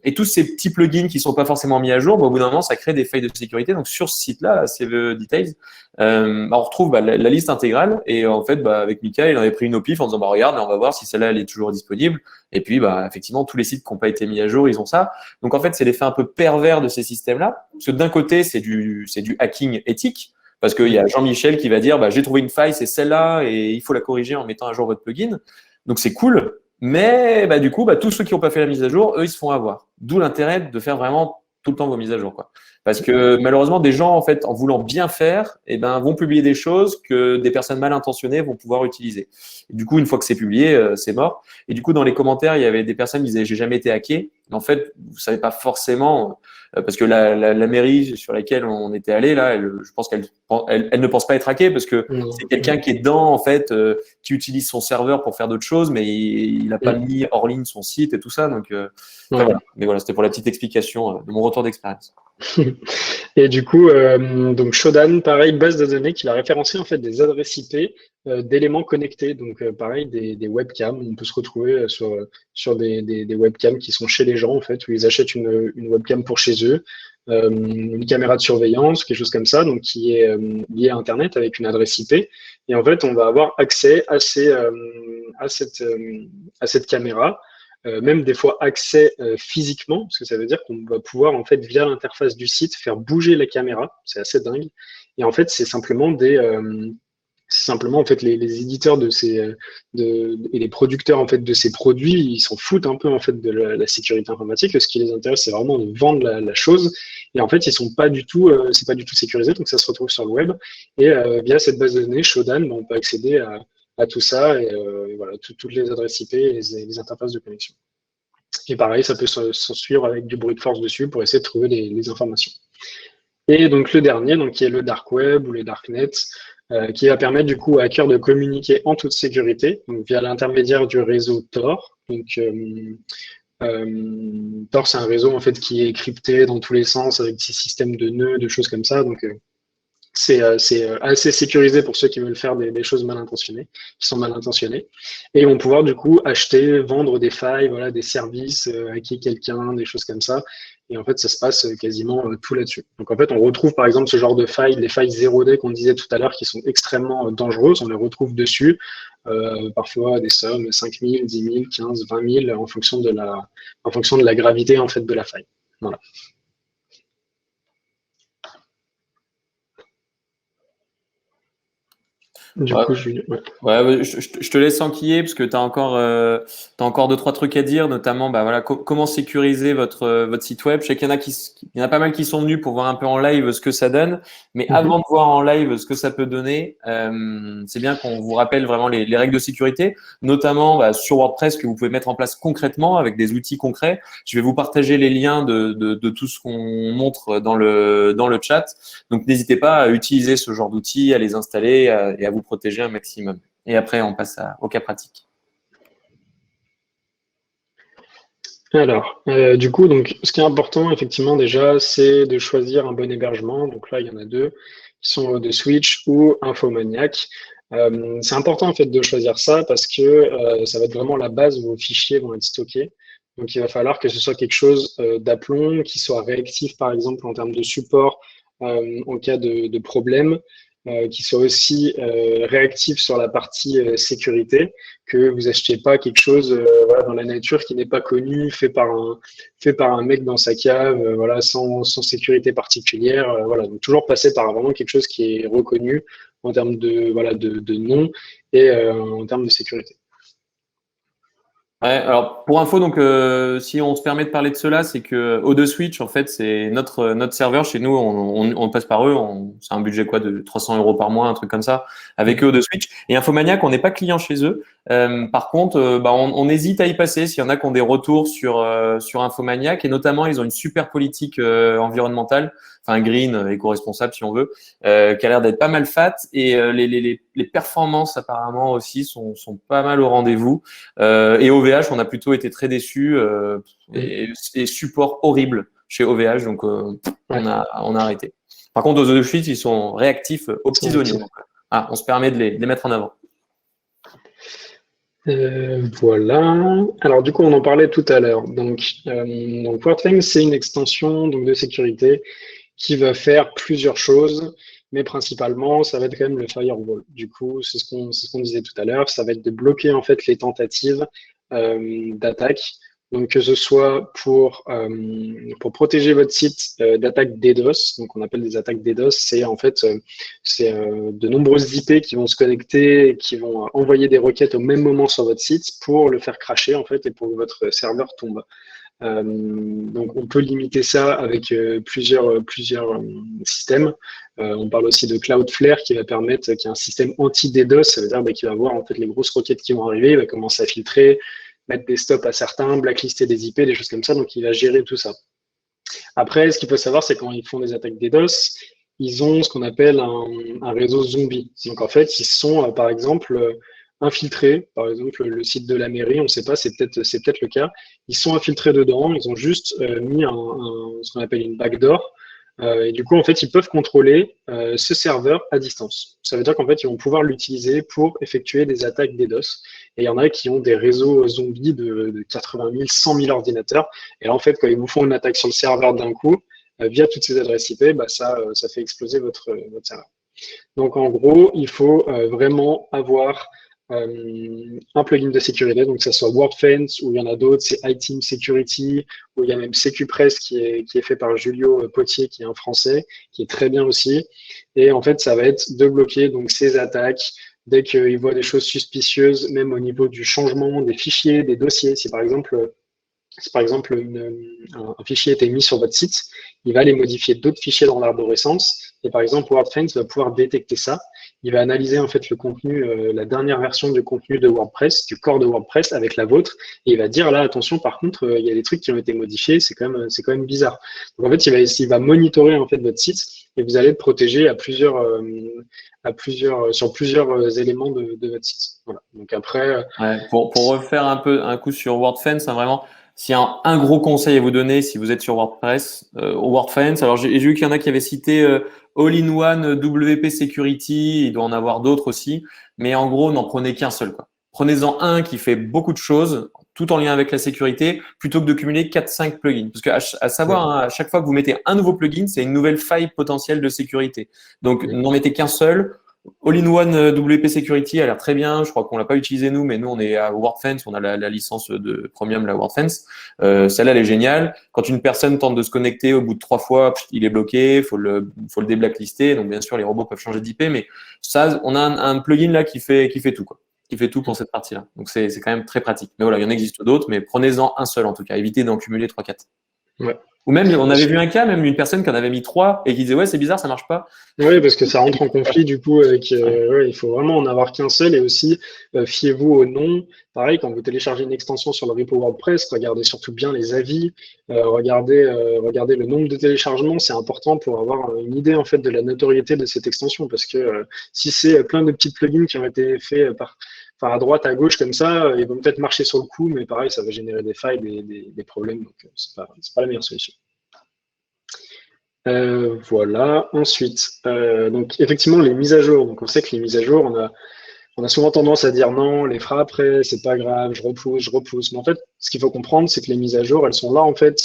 Et tous ces petits plugins qui sont pas forcément mis à jour, bah, au bout d'un moment, ça crée des failles de sécurité. Donc sur ce site-là, CVE Details, bah, on retrouve la liste intégrale. Et en fait, bah, avec Mika, il en avait pris une au pif en disant bah, regarde, on va voir si celle-là elle est toujours disponible. Et puis, bah, effectivement, tous les sites qui n'ont pas été mis à jour, ils ont ça. Donc en fait, c'est l'effet un peu pervers de ces systèmes-là. Parce que d'un côté, c'est du hacking éthique. Parce qu'il y a Jean-Michel qui va dire bah, j'ai trouvé une faille, c'est celle-là, et il faut la corriger en mettant à jour votre plugin. Donc c'est cool. Mais bah, du coup, bah, tous ceux qui n'ont pas fait la mise à jour, eux, ils se font avoir. D'où l'intérêt de faire vraiment tout le temps vos mises à jour, quoi. Parce que malheureusement, des gens, en fait, en voulant bien faire, eh ben, vont publier des choses que des personnes mal intentionnées vont pouvoir utiliser. Et du coup, une fois que c'est publié, c'est mort. Et du coup, dans les commentaires, il y avait des personnes qui disaient j'ai jamais été hacké. Mais en fait, vous savez pas forcément, parce que la mairie sur laquelle on était allé là, je pense qu'elle ne pense pas être hackée parce que Non. c'est quelqu'un qui est dedans en fait, qui utilise son serveur pour faire d'autres choses, mais il n'a pas mis hors ligne son site et tout ça. Donc, enfin, voilà. Mais voilà, c'était pour la petite explication de mon retour d'expérience. Et du coup, donc Shodan, pareil, base de données qui va référencer en fait des adresses IP d'éléments connectés. Donc pareil, des webcams. On peut se retrouver sur des webcams qui sont chez les gens en fait, où ils achètent une webcam pour chez eux, une caméra de surveillance, quelque chose comme ça, donc qui est liée à Internet avec une adresse IP. Et en fait, on va avoir accès à cette caméra. Même des fois accès physiquement, parce que ça veut dire qu'on va pouvoir en fait via l'interface du site faire bouger la caméra, c'est assez dingue. Et en fait, c'est simplement en fait les éditeurs et les producteurs en fait de ces produits, ils s'en foutent un peu en fait de la sécurité informatique. Ce qui les intéresse, c'est vraiment de vendre la chose. Et en fait, ils sont pas du tout, c'est pas du tout sécurisé, donc ça se retrouve sur le web. Et via cette base de données Shodan, on peut accéder à tout ça et voilà, toutes les adresses IP et les interfaces de connexion. Et pareil, ça peut s'en suivre avec du brute force dessus pour essayer de trouver les informations. Et donc le dernier, donc, qui est le dark web ou le darknet, qui va permettre du coup aux hackers de communiquer en toute sécurité, donc via l'intermédiaire du réseau Tor. Donc Tor, c'est un réseau en fait qui est crypté dans tous les sens avec des systèmes de nœuds, de choses comme ça. Donc c'est assez sécurisé pour ceux qui veulent faire des choses mal intentionnées, qui sont mal intentionnées. Et ils vont pouvoir du coup acheter, vendre des failles, voilà, des services, hacker quelqu'un, des choses comme ça. Et en fait, ça se passe quasiment tout là-dessus. Donc en fait, on retrouve par exemple ce genre de failles, les failles 0D qu'on disait tout à l'heure, qui sont extrêmement dangereuses. On les retrouve dessus. Parfois des sommes 5 000, 10 000, 15, 20 000 en fonction de la gravité en fait de la faille. Voilà. Du coup, je te laisse enquiller parce que tu as encore deux, trois trucs à dire, notamment bah, voilà, comment sécuriser votre site web. Je sais qu'il y en a il y en a pas mal qui sont venus pour voir un peu en live ce que ça donne. Mais avant de voir en live ce que ça peut donner, c'est bien qu'on vous rappelle vraiment les règles de sécurité, notamment bah, sur WordPress que vous pouvez mettre en place concrètement avec des outils concrets. Je vais vous partager les liens de tout ce qu'on montre dans le chat. Donc, n'hésitez pas à utiliser ce genre d'outils, à les installer et à vous protéger un maximum. Et après, on passe au cas pratique. Alors, du coup, donc, ce qui est important, effectivement, déjà, c'est de choisir un bon hébergement. Donc là, il y en a deux qui sont de Switch ou Infomaniac. C'est important, en fait, de choisir ça parce que ça va être vraiment la base où vos fichiers vont être stockés. Donc, il va falloir que ce soit quelque chose d'aplomb, qui soit réactif, par exemple, en termes de support en cas de problème, qui soit aussi réactif sur la partie sécurité, que vous achetiez pas quelque chose voilà, dans la nature qui n'est pas connu, fait par un mec dans sa cave, voilà, sans sécurité particulière. Voilà. Donc toujours passer par vraiment quelque chose qui est reconnu en termes de nom et en termes de sécurité. Ouais, alors pour info, donc si on se permet de parler de cela, c'est que O2 Switch, en fait, c'est notre serveur chez nous. On passe par eux. C'est un budget quoi de 300 € par mois, un truc comme ça, avec O2 Switch. Et Infomaniac, on n'est pas client chez eux. Par contre, bah, on hésite à y passer s'il y en a qui ont des retours sur Infomaniac, et notamment ils ont une super politique environnementale, enfin green, éco-responsable si on veut, qui a l'air d'être pas mal fat, et les performances apparemment aussi sont pas mal au rendez-vous. Et OVH, on a plutôt été très déçus et support horrible chez OVH, donc on a arrêté. Par contre, aux œufs de Schwytz, ils sont réactifs aux petits oignons. On se permet de les mettre en avant. Voilà. Alors du coup, on en parlait tout à l'heure. Donc WordFence, c'est une extension donc, de sécurité qui va faire plusieurs choses, mais principalement, ça va être quand même le firewall. Du coup, c'est ce qu'on disait tout à l'heure, ça va être de bloquer en fait les tentatives d'attaque. Donc que ce soit pour protéger votre site d'attaques DDoS, donc on appelle des attaques DDoS, c'est en fait de nombreuses IP qui vont se connecter, et qui vont envoyer des requêtes au même moment sur votre site pour le faire crasher en fait et pour que votre serveur tombe. Donc on peut limiter ça avec plusieurs systèmes. On parle aussi de Cloudflare qui va permettre, qui est un système anti-DDoS, ça veut dire qu'il va voir en fait les grosses requêtes qui vont arriver, il va commencer à filtrer, mettre des stops à certains, blacklister des IP, des choses comme ça, donc il va gérer tout ça. Après, ce qu'il faut savoir, c'est quand ils font des attaques DDoS, ils ont ce qu'on appelle un réseau zombie. Donc en fait, ils sont par exemple infiltrés, par exemple le site de la mairie, on ne sait pas, c'est peut-être le cas, ils sont infiltrés dedans, ils ont juste mis ce qu'on appelle une backdoor, et du coup, en fait, ils peuvent contrôler ce serveur à distance. Ça veut dire qu'en fait, ils vont pouvoir l'utiliser pour effectuer des attaques DDoS. Et il y en a qui ont des réseaux zombies de 80 000, 100 000 ordinateurs. Et là, en fait, quand ils vous font une attaque sur le serveur d'un coup, via toutes ces adresses IP, ça fait exploser votre serveur. Donc, en gros, il faut vraiment avoir un plugin de sécurité, donc que ce soit WordFence ou il y en a d'autres, c'est iTeam Security, ou il y a même SecuPress qui est fait par Julio Potier, qui est un Français, qui est très bien aussi. Et en fait, ça va être de bloquer donc ces attaques dès qu'ils voient des choses suspicieuses, même au niveau du changement des fichiers, des dossiers. Si par exemple un fichier était mis sur votre site, il va aller modifier d'autres fichiers dans l'arborescence. Et par exemple, WordFence va pouvoir détecter ça. Il va analyser en fait le contenu, la dernière version du contenu de WordPress, du corps de WordPress avec la vôtre, et il va dire là, attention, par contre, il y a des trucs qui ont été modifiés, c'est quand même bizarre. Donc en fait, il va monitorer en fait votre site et vous allez le protéger sur plusieurs éléments de votre site. Voilà. Donc après, pour refaire un coup sur WordFence, vraiment. S'il y a un gros conseil à vous donner, si vous êtes sur WordPress, WordFence, alors j'ai vu qu'il y en a qui avaient cité All-in-One WP Security, il doit en avoir d'autres aussi, mais en gros, n'en prenez qu'un seul, quoi. Prenez-en un qui fait beaucoup de choses, tout en lien avec la sécurité, plutôt que de cumuler 4-5 plugins. Parce qu'à savoir, à chaque fois que vous mettez un nouveau plugin, c'est une nouvelle faille potentielle de sécurité. Donc, n'en mettez qu'un seul. All-in-One WP Security a l'air très bien. Je crois qu'on l'a pas utilisé nous, mais nous on est à WordFence, on a la licence de Premium, la WordFence. Celle-là, elle est géniale. Quand une personne tente de se connecter, au bout de 3 fois, il est bloqué, faut le déblacklister. Donc bien sûr, les robots peuvent changer d'IP, mais ça, on a un plugin là qui fait tout, quoi. Qui fait tout pour cette partie-là. Donc c'est quand même très pratique. Mais voilà, il y en existe d'autres, mais prenez-en un seul en tout cas. Évitez d'en cumuler 3-4. Ouais. Ou même, on avait vu un cas, même une personne qui en avait mis 3 et qui disait ouais, c'est bizarre, ça marche pas. Oui, parce que ça rentre en conflit du coup avec. Il faut vraiment en avoir qu'un seul et aussi fiez-vous au nom. Pareil, quand vous téléchargez une extension sur le repo WordPress, regardez surtout bien les avis, regardez le nombre de téléchargements. C'est important pour avoir une idée en fait de la notoriété de cette extension, parce que si c'est plein de petits plugins qui ont été faits à droite, à gauche comme ça, ils vont peut-être marcher sur le coup, mais pareil, ça va générer des failles, des problèmes. Donc c'est pas la meilleure solution. Voilà. Ensuite, donc effectivement les mises à jour. Donc on sait que les mises à jour, on a souvent tendance à dire non, on les fera après, c'est pas grave, je repousse. Mais en fait, ce qu'il faut comprendre, c'est que les mises à jour, elles sont là en fait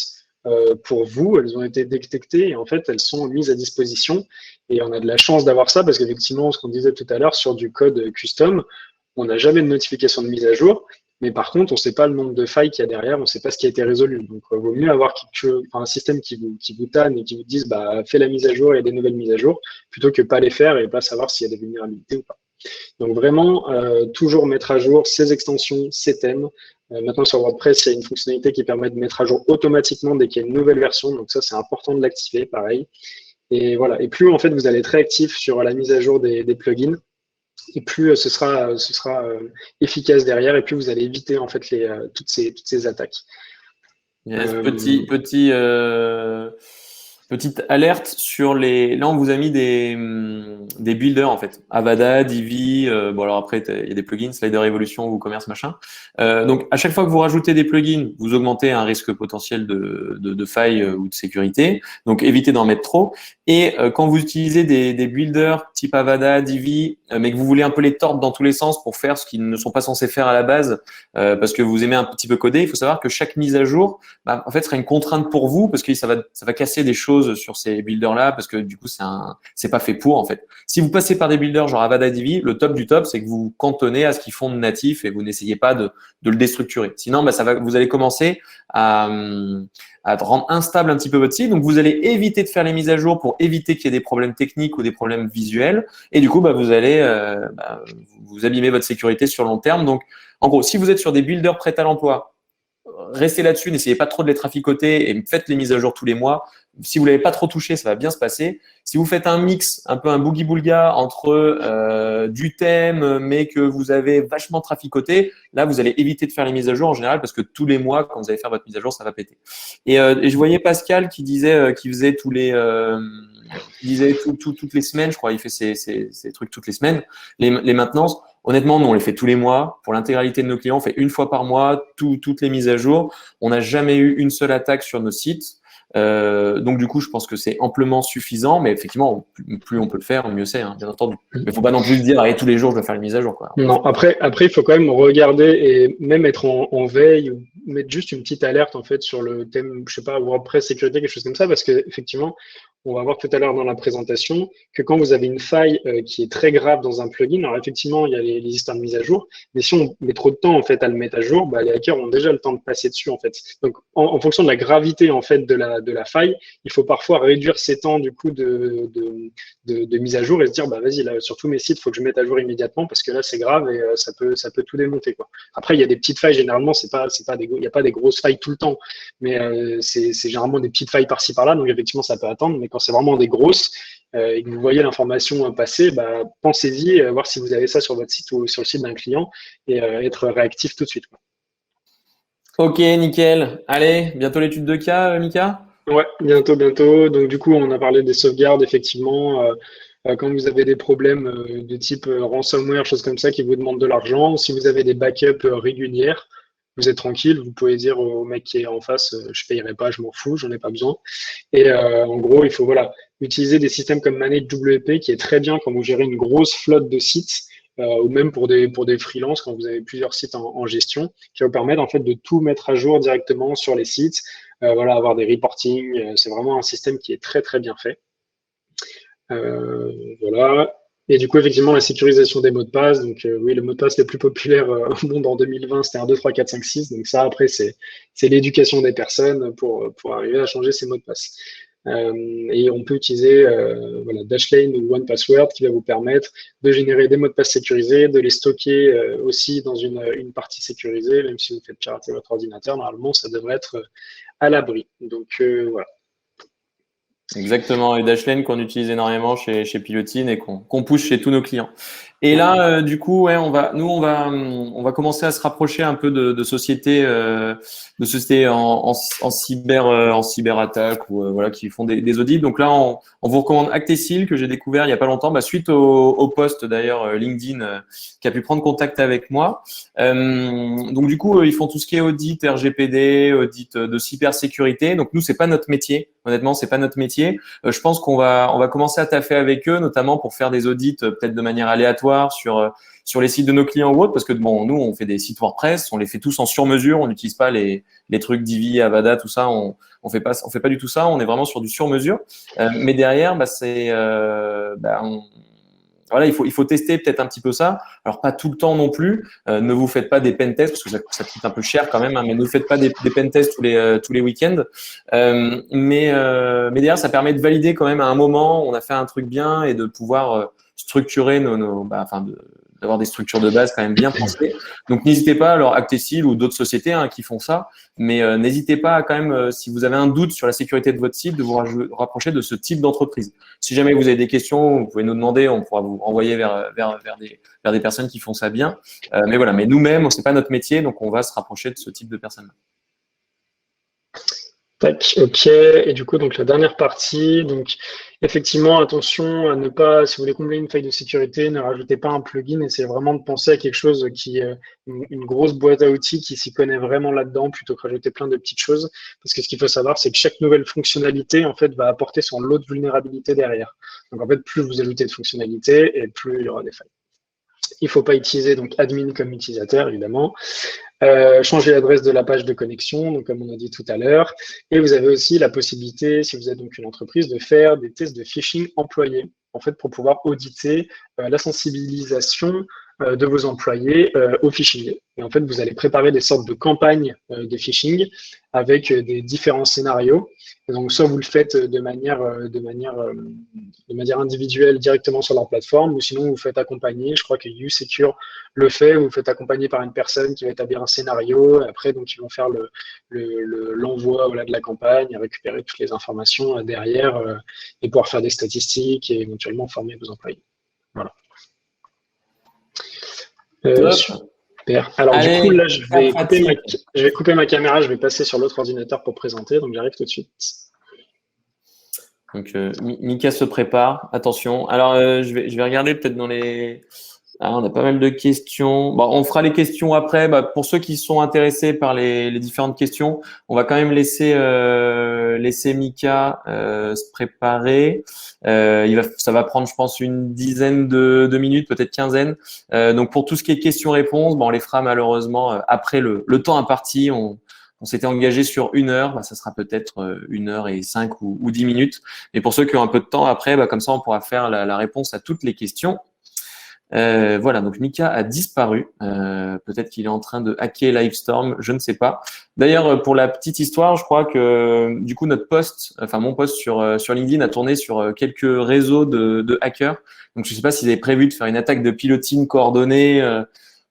pour vous, elles ont été détectées et en fait elles sont mises à disposition. Et on a de la chance d'avoir ça parce qu'effectivement, ce qu'on disait tout à l'heure sur du code custom, on n'a jamais de notification de mise à jour. Mais par contre, on ne sait pas le nombre de failles qu'il y a derrière, on ne sait pas ce qui a été résolu. Donc, il vaut mieux avoir un système qui vous tanne et qui vous dise, fais la mise à jour, il y a des nouvelles mises à jour, plutôt que pas les faire et pas savoir s'il y a des vulnérabilités ou pas. Donc, vraiment, toujours mettre à jour ces extensions, ces thèmes. Maintenant, sur WordPress, il y a une fonctionnalité qui permet de mettre à jour automatiquement dès qu'il y a une nouvelle version. Donc, ça, c'est important de l'activer, pareil. Et voilà. Et plus, en fait, vous allez être réactif sur la mise à jour des plugins, et plus ce sera efficace derrière, et plus vous allez éviter en fait toutes ces attaques. Yes, Petite alerte sur les. Là, on vous a mis des builders en fait. Avada, Divi. Bon, alors après, il y a des plugins, Slider Evolution, WooCommerce, machin. Donc, à chaque fois que vous rajoutez des plugins, vous augmentez un risque potentiel de faille ou de sécurité. Donc, évitez d'en mettre trop. Et quand vous utilisez des builders type Avada, Divi, mais que vous voulez un peu les tordre dans tous les sens pour faire ce qu'ils ne sont pas censés faire à la base, parce que vous aimez un petit peu coder, il faut savoir que chaque mise à jour, en fait, sera une contrainte pour vous parce que ça va casser des choses sur ces builders-là parce que du coup, c'est pas fait pour, en fait. Si vous passez par des builders genre Avada Divi, le top du top, c'est que vous cantonnez à ce qu'ils font de natif et vous n'essayez pas de le déstructurer. Sinon, vous allez commencer à rendre instable un petit peu votre site. Donc, vous allez éviter de faire les mises à jour pour éviter qu'il y ait des problèmes techniques ou des problèmes visuels. Et du coup, vous allez vous abîmer votre sécurité sur le long terme. Donc, en gros, si vous êtes sur des builders prêts à l'emploi, restez là-dessus, n'essayez pas trop de les traficoter et faites les mises à jour tous les mois. Si vous ne l'avez pas trop touché, ça va bien se passer. Si vous faites un mix, un peu un boogie-boulga entre du thème, mais que vous avez vachement traficoté, là, vous allez éviter de faire les mises à jour en général parce que tous les mois, quand vous allez faire votre mise à jour, ça va péter. Et je voyais Pascal qui disait qu'il faisait toutes les semaines, je crois, il fait ces trucs toutes les semaines, les maintenances. Honnêtement, nous, on les fait tous les mois. Pour l'intégralité de nos clients, on fait une fois par mois toutes les mises à jour. On n'a jamais eu une seule attaque sur nos sites. Donc, du coup, je pense que c'est amplement suffisant. Mais effectivement, plus on peut le faire, mieux c'est, hein, bien entendu. Mais il ne faut pas non plus se dire, allez, tous les jours, je dois faire les mises à jour, quoi. Non, après, il faut quand même regarder et même être en veille ou mettre juste une petite alerte en fait sur le thème, je sais pas, WordPress sécurité, quelque chose comme ça, parce que effectivement, on va voir tout à l'heure dans la présentation que quand vous avez une faille qui est très grave dans un plugin, alors effectivement, il y a les histoires de mise à jour, mais si on met trop de temps en fait à le mettre à jour, les hackers ont déjà le temps de passer dessus en fait. Donc, en fonction de la gravité en fait de la faille, il faut parfois réduire ces temps du coup de mise à jour et se dire vas-y là sur tous mes sites, il faut que je mette à jour immédiatement parce que là c'est grave et ça peut tout démonter quoi. Après il y a des petites failles généralement, il n'y a pas des grosses failles tout le temps, mais c'est généralement des petites failles par-ci par-là, donc effectivement ça peut attendre, mais quand c'est vraiment des grosses et que vous voyez l'information passer, pensez-y, voir si vous avez ça sur votre site ou sur le site d'un client et être réactif tout de suite quoi. Ok, nickel. Allez, bientôt l'étude de cas, Mika? Ouais, bientôt. Donc du coup, on a parlé des sauvegardes, effectivement. Quand vous avez des problèmes de type ransomware, choses comme ça, qui vous demandent de l'argent, si vous avez des backups régulières, vous êtes tranquille, vous pouvez dire au mec qui est en face, je payerai pas, je m'en fous, j'en ai pas besoin. Et en gros, il faut utiliser des systèmes comme ManageWP qui est très bien quand vous gérez une grosse flotte de sites. Ou même pour des freelances quand vous avez plusieurs sites en gestion, qui va vous permettre en fait de tout mettre à jour directement sur les sites, avoir des reporting. C'est vraiment un système qui est très très bien fait. Voilà. Et du coup, effectivement, la sécurisation des mots de passe. Donc, oui, le mot de passe le plus populaire au monde en 2020, c'était 1, 2, 3, 4, 5, 6. Donc, ça, après, c'est l'éducation des personnes pour arriver à changer ces mots de passe. Et on peut utiliser Dashlane ou OnePassword qui va vous permettre de générer des mots de passe sécurisés, de les stocker aussi dans une partie sécurisée, même si vous faites pirater votre ordinateur, normalement, ça devrait être à l'abri. Donc, voilà. Exactement, et Dashlane qu'on utilise énormément chez Pilotine et qu'on pousse chez tous nos clients. Et là, du coup, ouais, on va commencer à se rapprocher un peu de sociétés, en cyberattaque ou voilà qui font des audits. Donc là, on vous recommande Actesil que j'ai découvert il y a pas longtemps, suite au post d'ailleurs LinkedIn qui a pu prendre contact avec moi. Donc du coup, ils font tout ce qui est audit RGPD, audit de cybersécurité. Donc nous, c'est pas notre métier. Honnêtement, c'est pas notre métier. Je pense qu'on va commencer à taffer avec eux, notamment pour faire des audits peut-être de manière aléatoire sur les sites de nos clients ou autres, parce que bon, nous, on fait des sites WordPress, on les fait tous en sur-mesure, on n'utilise pas les trucs Divi, Avada, tout ça, on fait pas du tout ça, on est vraiment sur du sur-mesure. Mais derrière, voilà, il faut tester peut-être un petit peu ça. Alors, pas tout le temps non plus. Ne vous faites pas des pentests parce que ça coûte un peu cher quand même, hein, mais ne faites pas des pentests tous les week-ends. Mais derrière, ça permet de valider quand même à un moment, on a fait un truc bien et de pouvoir structurer d'avoir des structures de base quand même bien pensées. Donc, n'hésitez pas, alors Actesil ou d'autres sociétés qui font ça, mais n'hésitez pas à quand même, si vous avez un doute sur la sécurité de votre site, de vous rapprocher de ce type d'entreprise. Si jamais vous avez des questions, vous pouvez nous demander, on pourra vous renvoyer vers des personnes qui font ça bien. Mais voilà, mais nous-mêmes, c'est pas notre métier, donc on va se rapprocher de ce type de personnes. Tac, ok. Et du coup, donc la dernière partie, donc effectivement, attention à ne pas, si vous voulez combler une faille de sécurité, ne rajoutez pas un plugin, essayez vraiment de penser à quelque chose qui, une grosse boîte à outils qui s'y connaît vraiment là-dedans, plutôt que rajouter plein de petites choses. Parce que ce qu'il faut savoir, c'est que chaque nouvelle fonctionnalité, en fait, va apporter son lot de vulnérabilité derrière. Donc en fait, plus vous ajoutez de fonctionnalités et plus il y aura des failles. Il ne faut pas utiliser donc admin comme utilisateur, évidemment. Changer l'adresse de la page de connexion, donc comme on a dit tout à l'heure. Et vous avez aussi la possibilité, si vous êtes donc une entreprise, de faire des tests de phishing employés, en fait, pour pouvoir auditer la sensibilisation de vos employés au phishing. Et en fait, vous allez préparer des sortes de campagnes de phishing avec des différents scénarios. Et donc, soit vous le faites de manière individuelle directement sur leur plateforme, ou sinon vous vous faites accompagner. Je crois que YouSecure le fait, vous vous faites accompagner par une personne qui va établir un scénario. Et après, donc, ils vont faire l'envoi de la campagne, et récupérer toutes les informations derrière et pouvoir faire des statistiques et éventuellement former vos employés. Voilà. Super. Alors, allez, du coup, là, je vais couper ma caméra, je vais passer sur l'autre ordinateur pour présenter. Donc, j'arrive tout de suite. Donc, Mika se prépare. Attention. Alors, je vais regarder peut-être dans les… Ah, on a pas mal de questions. Bon, on fera les questions après. Bah, pour ceux qui sont intéressés par les différentes questions, on va quand même laisser Mika se préparer. Ça va prendre, je pense, une dizaine de minutes, peut-être quinzaine. Donc, pour tout ce qui est questions-réponses, bon, on les fera malheureusement après le temps imparti. On s'était engagé sur 1 heure, bah, ça sera peut-être 1h05 ou 10 minutes. Et pour ceux qui ont un peu de temps après, bah, comme ça, on pourra faire la réponse à toutes les questions. Voilà, donc Mika a disparu. Peut-être qu'il est en train de hacker Livestorm, je ne sais pas. D'ailleurs, pour la petite histoire, je crois que du coup notre post, enfin mon post sur LinkedIn a tourné sur quelques réseaux de hackers. Donc je ne sais pas s'ils avaient prévu de faire une attaque de piloting coordonnée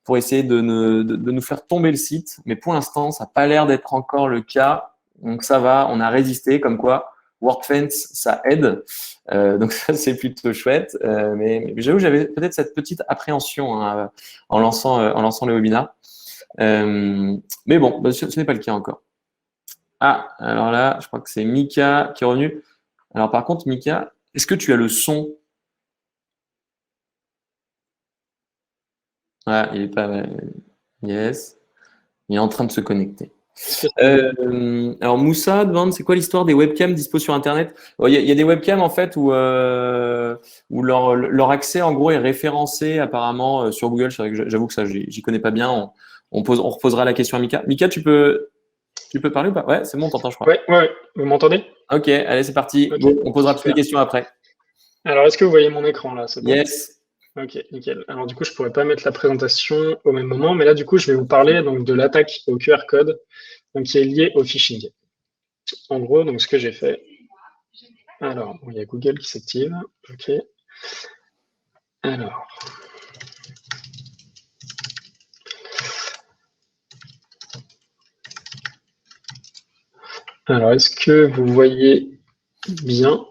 pour essayer de nous faire tomber le site, mais pour l'instant, ça n'a pas l'air d'être encore le cas. Donc ça va, on a résisté, comme quoi WordFence, ça aide. Donc ça, c'est plutôt chouette. Mais j'avoue, j'avais peut-être cette petite appréhension hein, en lançant le webinaire. Mais bon, bah, ce n'est pas le cas encore. Ah, alors là, je crois que c'est Mika qui est revenu. Alors par contre, Mika, est-ce que tu as le son? Ah, il est pas… Yes. Il est en train de se connecter. Alors Moussa demande c'est quoi l'histoire des webcams dispo sur Internet. Il y a des webcams en fait où leur accès en gros est référencé apparemment sur Google. C'est vrai que j'avoue que ça j'y connais pas bien. On reposera la question à Mika. Mika, tu peux parler ou pas? Ouais, c'est bon, t'entends je crois. Ouais. Vous m'entendez? Ok, allez c'est parti. Okay. Bon, on posera toutes les questions après. Alors est-ce que vous voyez mon écran là? C'est bon? Yes. Ok, nickel. Alors du coup, je pourrais pas mettre la présentation au même moment, mais là du coup, je vais vous parler donc de l'attaque au QR code, donc qui est liée au phishing. En gros, donc ce que j'ai fait. Alors, il y a Google qui s'active. Ok. Alors, est-ce que vous voyez bien?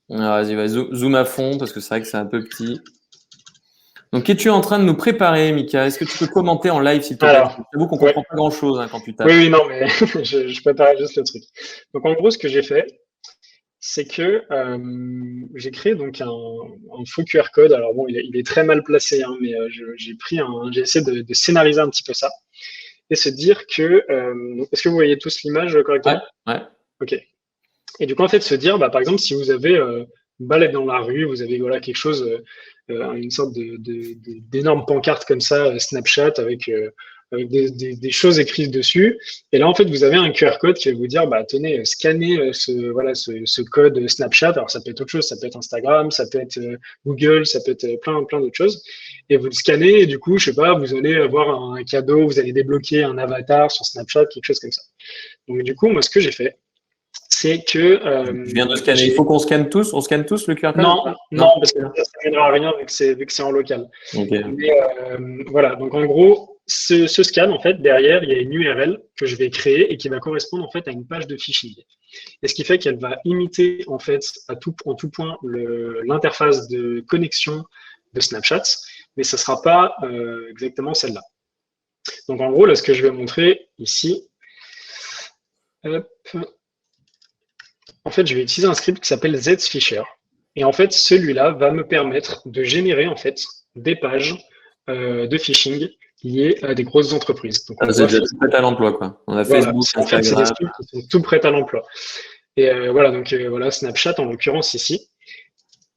Vas-y, zoom à fond parce que c'est vrai que c'est un peu petit. Donc, es-tu en train de nous préparer, Mika? Est-ce que tu peux commenter en live, s'il te plaît? J'avoue qu'on ne comprend pas grand-chose hein, quand tu tapes. Oui, non, mais je préparais juste le truc. Donc, en gros, ce que j'ai fait, c'est que j'ai créé donc un faux QR code. Alors bon, il est très mal placé, hein, mais j'ai essayé de scénariser un petit peu ça et se dire que, est-ce que vous voyez tous l'image correctement? Ouais. Ok. Et du coup, en fait, se dire, bah, par exemple, si vous avez une balade dans la rue, vous avez voilà quelque chose, une sorte d'énorme pancarte comme ça, Snapchat avec des choses écrites dessus. Et là, en fait, vous avez un QR code qui va vous dire, bah, tenez, scannez ce code Snapchat. Alors, ça peut être autre chose, ça peut être Instagram, ça peut être Google, ça peut être plein d'autres choses. Et vous le scannez, et du coup, je sais pas, vous allez avoir un cadeau, vous allez débloquer un avatar sur Snapchat, quelque chose comme ça. Donc, du coup, moi, ce que j'ai fait, c'est que. Je viens de scanner. Il faut qu'on scanne tous. On scanne tous le QR code? Non, parce que ça ne mènera à rien vu que c'est en local. Okay. Mais voilà, donc en gros, ce scan, en fait, derrière, il y a une URL que je vais créer et qui va correspondre en fait à une page de phishing. Et ce qui fait qu'elle va imiter en fait en tout point l'interface de connexion de Snapchat, mais ça ne sera pas exactement celle-là. Donc en gros, là, ce que je vais montrer ici, hop, en fait, je vais utiliser un script qui s'appelle Zfisher. Et en fait, celui-là va me permettre de générer en fait des pages de phishing liées à des grosses entreprises. Donc, C'est déjà tout prêt à l'emploi, quoi. On a voilà, Facebook, en fait, c'est des Instagram. scripts qui sont tout prêts à l'emploi. Et voilà, donc voilà, Snapchat en l'occurrence ici.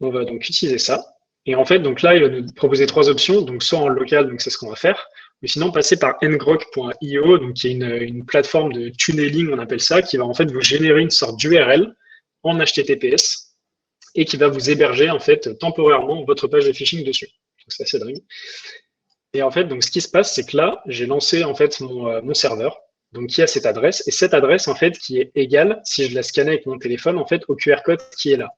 On va donc utiliser ça. Et en fait, donc là, il va nous proposer 3 options. Donc, soit en local, donc c'est ce qu'on va faire, mais sinon passer par ngrok.io, donc qui est une plateforme de tunneling, on appelle ça, qui va en fait vous générer une sorte d'URL en HTTPS et qui va vous héberger en fait temporairement votre page de phishing dessus. Donc, c'est assez dingue. Et en fait, donc ce qui se passe, c'est que là, j'ai lancé en fait mon serveur, donc qui a cette adresse, et cette adresse en fait qui est égale, si je la scannais avec mon téléphone, en fait au QR code qui est là.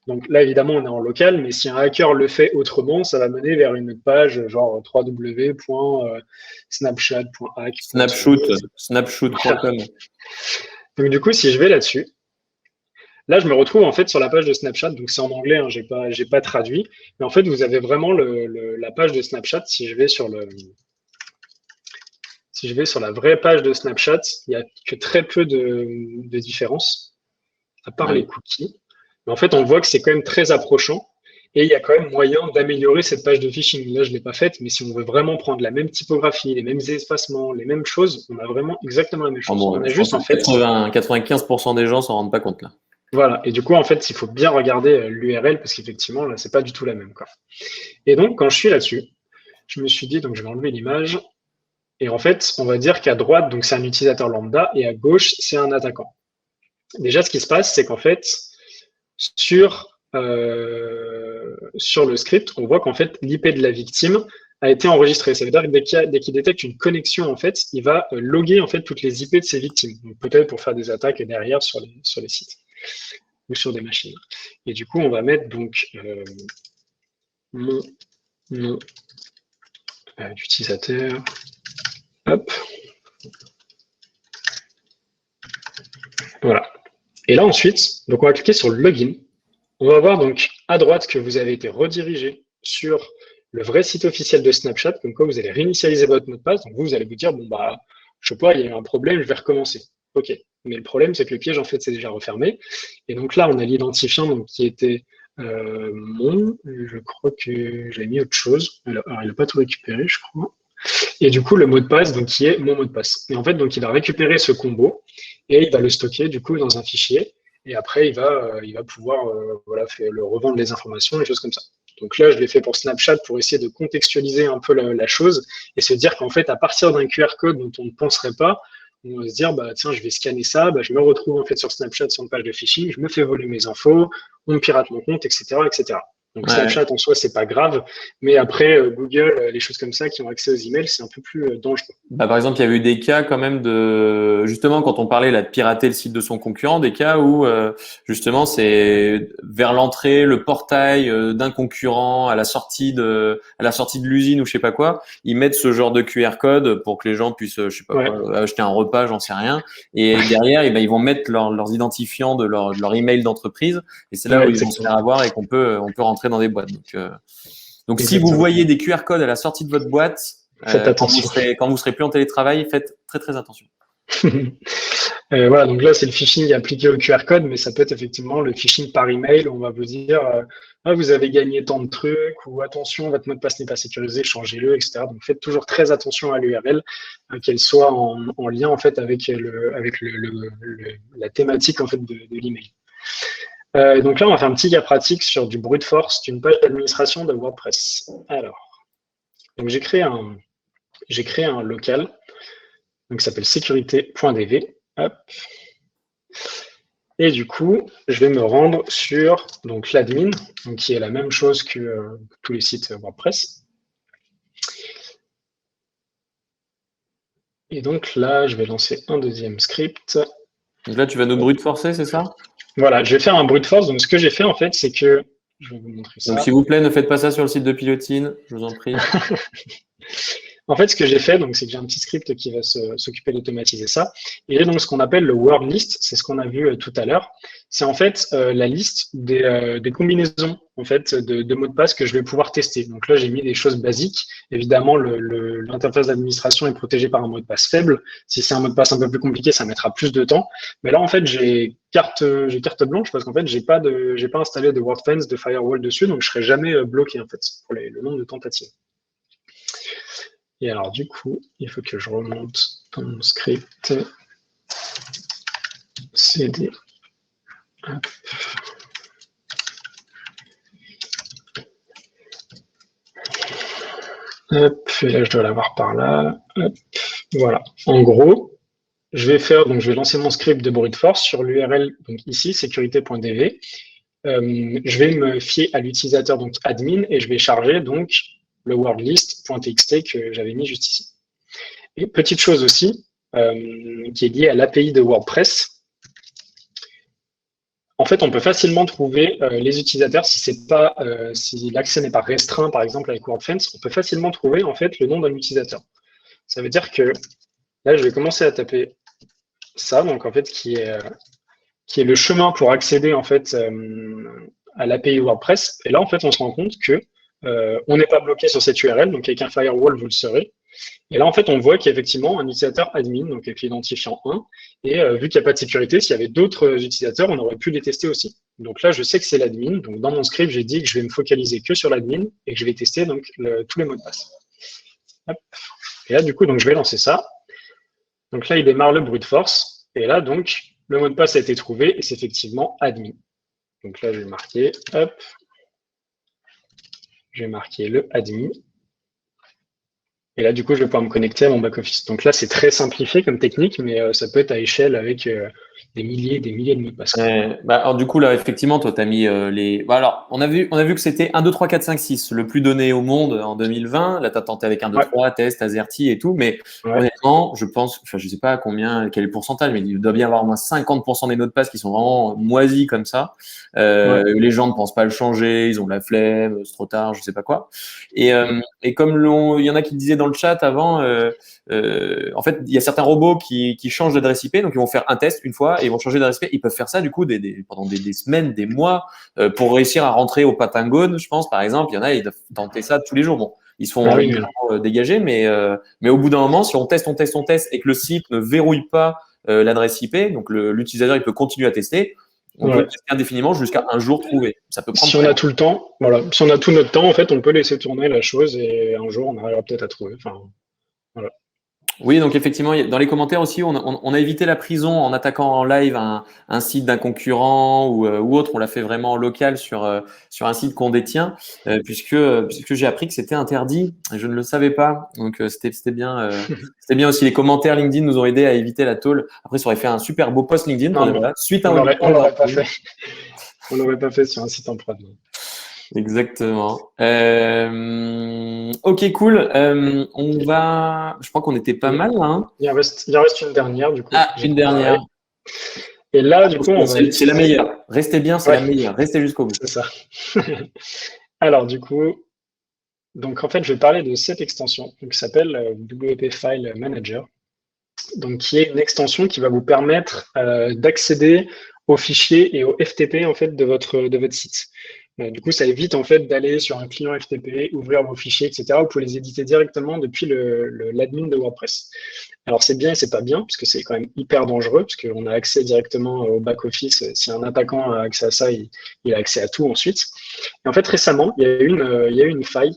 Donc là, évidemment, on est en local, mais si un hacker le fait autrement, ça va mener vers une page genre www.snapchat.hack. Snapshoot.com. Donc du coup, si je vais là-dessus, là, je me retrouve en fait sur la page de Snapchat. Donc c'est en anglais, hein, j'ai pas traduit. Mais en fait, vous avez vraiment la page de Snapchat. Si je vais sur la vraie page de Snapchat, il n'y a que très peu de différence, à part les cookies. Mais en fait, on voit que c'est quand même très approchant et il y a quand même moyen d'améliorer cette page de phishing. Là, je ne l'ai pas faite, mais si on veut vraiment prendre la même typographie, les mêmes espacements, les mêmes choses, on a vraiment exactement la même chose. Bon, on a juste en fait 95% des gens s'en rendent pas compte là. Voilà. Et du coup, en fait, il faut bien regarder l'URL parce qu'effectivement, là, c'est pas du tout la même, quoi. Et donc, quand je suis là-dessus, je me suis dit, donc je vais enlever l'image. Et en fait, on va dire qu'à droite, donc c'est un utilisateur lambda et à gauche, c'est un attaquant. Déjà, ce qui se passe, c'est qu'en fait, sur le script, on voit qu'en fait, l'IP de la victime a été enregistré. Ça veut dire que dès qu'il détecte une connexion, en fait, il va loguer en fait toutes les IP de ses victimes. Peut-être pour faire des attaques derrière sur les sites ou sur des machines. Et du coup, on va mettre donc mon nom d'utilisateur. Hop. Voilà. Et là ensuite, donc on va cliquer sur le login. On va voir donc à droite que vous avez été redirigé sur le vrai site officiel de Snapchat, comme quoi vous allez réinitialiser votre mot de passe. Donc vous allez vous dire, bon bah, je sais pas, il y a eu un problème, je vais recommencer. Ok. Mais le problème, c'est que le piège, en fait, c'est déjà refermé. Et donc là, on a l'identifiant donc, qui était je crois que j'avais mis autre chose. Alors, il n'a pas tout récupéré, je crois. Et du coup, le mot de passe, donc, qui est mon mot de passe. Et en fait, donc, il va récupérer ce combo et il va le stocker, du coup, dans un fichier. Et après, il va pouvoir voilà, le revendre les informations, des choses comme ça. Donc là, je l'ai fait pour Snapchat pour essayer de contextualiser un peu la chose et se dire qu'en fait, à partir d'un QR code dont on ne penserait pas, on va se dire, bah, tiens, je vais scanner ça, bah, je me retrouve en fait sur Snapchat sur une page de phishing, je me fais voler mes infos, on me pirate mon compte, etc., etc. Donc Snapchat en soi, c'est pas grave, mais après Google, les choses comme ça qui ont accès aux emails, c'est un peu plus dangereux. Bah, par exemple, il y avait eu des cas quand même de justement quand on parlait là de pirater le site de son concurrent, des cas où justement c'est vers l'entrée, le portail d'un concurrent à la sortie de l'usine ou je sais pas quoi, ils mettent ce genre de QR code pour que les gens puissent je sais pas quoi, acheter un repas, j'en sais rien, et derrière ils vont mettre leurs identifiants de leur email d'entreprise et c'est là où ils vont se faire avoir et qu'on peut rentrer dans des boîtes. Donc si vous voyez des QR codes à la sortie de votre boîte, faites attention. Quand vous serez plus en télétravail, faites très très attention. Voilà, donc là c'est le phishing appliqué au QR code, mais ça peut être effectivement le phishing par email. On va vous dire vous avez gagné tant de trucs, ou attention, votre mot de passe n'est pas sécurisé, changez-le, etc. Donc faites toujours très attention à l'URL, qu'elle soit en lien en fait avec la thématique en fait de l'email. Donc là, on va faire un petit cas pratique sur du brute force d'une page d'administration de WordPress. Alors, donc j'ai créé un local donc qui s'appelle sécurité.dv. Hop. Et du coup, je vais me rendre sur donc l'admin, donc qui est la même chose que tous les sites WordPress. Et donc là, je vais lancer un deuxième script. Donc là, tu vas nous brute forcer, c'est ça? Voilà, je vais faire un brute force. Donc ce que j'ai fait en fait, c'est que je vais vous montrer ça. Donc s'il vous plaît, ne faites pas ça sur le site de Pilotine, je vous en prie. En fait, ce que j'ai fait, donc, c'est que j'ai un petit script qui va s'occuper d'automatiser ça. Et j'ai donc ce qu'on appelle le word list, c'est ce qu'on a vu tout à l'heure. C'est en fait la liste des combinaisons en fait de mots de passe que je vais pouvoir tester. Donc là, j'ai mis des choses basiques. Évidemment, l'interface d'administration est protégée par un mot de passe faible. Si c'est un mot de passe un peu plus compliqué, ça mettra plus de temps. Mais là, en fait, j'ai carte blanche parce qu'en fait, j'ai pas installé de WordFence, de firewall dessus, donc je serai jamais bloqué en fait pour le nombre de tentatives. Et alors, du coup, il faut que je remonte dans mon script. CD. Hop. Hop, et là, je dois l'avoir par là. Hop. Voilà. En gros, je vais lancer mon script de brute force sur l'URL, donc ici, sécurité.dv. Je vais me fier à l'utilisateur, donc admin, et je vais charger donc le wordlist.txt que j'avais mis juste ici. Et petite chose aussi, qui est liée à l'API de WordPress. En fait, on peut facilement trouver les utilisateurs si l'accès n'est pas restreint, par exemple avec WordFence, on peut facilement trouver en fait le nom d'un utilisateur. Ça veut dire que là, je vais commencer à taper ça, donc en fait qui est le chemin pour accéder en fait à l'API WordPress. Et là, en fait, on se rend compte que on n'est pas bloqué sur cette URL, donc avec un firewall, vous le serez. Et là, en fait, on voit qu'il y a effectivement un utilisateur admin, donc avec l'identifiant 1. Et vu qu'il n'y a pas de sécurité, s'il y avait d'autres utilisateurs, on aurait pu les tester aussi. Donc là, je sais que c'est l'admin. Donc dans mon script, j'ai dit que je vais me focaliser que sur l'admin et que je vais tester donc tous les mots de passe. Hop. Et là, du coup, donc je vais lancer ça. Donc là, il démarre le brute force. Et là, donc, le mot de passe a été trouvé et c'est effectivement admin. Donc là, je vais marquer, hop. Je vais marquer le admin. Et là, du coup, je vais pouvoir me connecter à mon back-office. Donc là, c'est très simplifié comme technique, mais ça peut être à échelle avec des milliers de mots de passe. Alors, du coup, là, effectivement, toi, tu as mis les. Bah, alors, on a vu que c'était 1, 2, 3, 4, 5, 6, le plus donné au monde en 2020. Là, tu as tenté avec 1, 2, 3, test, AZERTY et tout. Mais honnêtement, je pense, enfin, je sais pas quel est le pourcentage, mais il doit bien y avoir au moins 50% des mots de passe qui sont vraiment moisis comme ça. Les gens ne pensent pas le changer, ils ont la flemme, c'est trop tard, je sais pas quoi. Et comme il y en a qui disaient dans le chat avant, en fait, il y a certains robots qui changent d'adresse IP, donc ils vont faire un test une fois et ils vont changer d'adresse IP. Ils peuvent faire ça du coup pendant des semaines, des mois, pour réussir à rentrer au Patangone, je pense, par exemple. Il y en a, ils doivent tenter ça tous les jours. Bon, ils se font dégager, mais au bout d'un moment, si on teste et que le site ne verrouille pas l'adresse IP, donc l'utilisateur il peut continuer à tester. On peut tester indéfiniment jusqu'à un jour trouvé. Ça peut prendre. Si on a tout le temps, voilà. Si on a tout notre temps, en fait, on peut laisser tourner la chose et un jour, on arrivera peut-être à trouver. Enfin, voilà. Oui, donc effectivement, dans les commentaires aussi, on a évité la prison en attaquant en live un site d'un concurrent ou autre. On l'a fait vraiment en local sur un site qu'on détient, puisque j'ai appris que c'était interdit. Et je ne le savais pas. Donc c'était bien. C'était bien aussi. Les commentaires LinkedIn nous ont aidé à éviter la taulte. Après, ça aurait fait un super beau post LinkedIn. Suite à on l'aurait pas fait. On l'aurait pas fait sur un site en prod. Exactement. Ok, cool. Je crois qu'on était pas mal là. Hein. Il en reste une dernière du coup. Ah, une dernière. Et là, du coup, c'est la meilleure. Restez bien, c'est la meilleure. Restez jusqu'au bout. C'est ça. Alors, du coup, donc en fait, je vais parler de cette extension qui s'appelle WP File Manager. Donc, qui est une extension qui va vous permettre d'accéder aux fichiers et aux FTP en fait de votre site. Du coup, ça évite en fait d'aller sur un client FTP, ouvrir vos fichiers, etc. Vous pouvez les éditer directement depuis l'admin de WordPress. Alors c'est bien et c'est pas bien parce que c'est quand même hyper dangereux parce qu'on a accès directement au back office. Si un attaquant a accès à ça, il a accès à tout ensuite. Et en fait, récemment, il y a eu une faille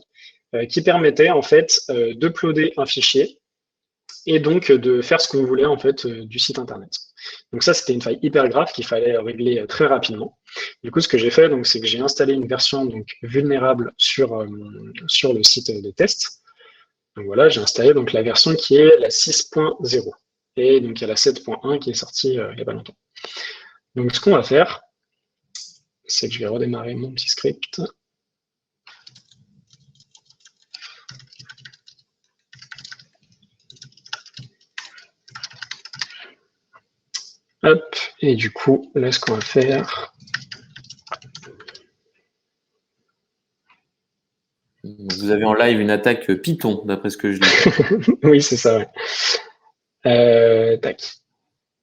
qui permettait en fait d'uploader un fichier et donc de faire ce que vous voulez en fait du site internet. Donc ça, c'était une faille hyper grave qu'il fallait régler très rapidement. Du coup, ce que j'ai fait, donc, c'est que j'ai installé une version donc vulnérable sur le site de test. Donc voilà, j'ai installé donc la version qui est la 6.0. Et donc il y a la 7.1 qui est sortie il n'y a pas longtemps. Donc ce qu'on va faire, c'est que je vais redémarrer mon petit script. Hop, et du coup, là, ce qu'on va faire. Vous vous avez en live une attaque Python, d'après ce que je dis. Oui, c'est ça, ouais. Tac.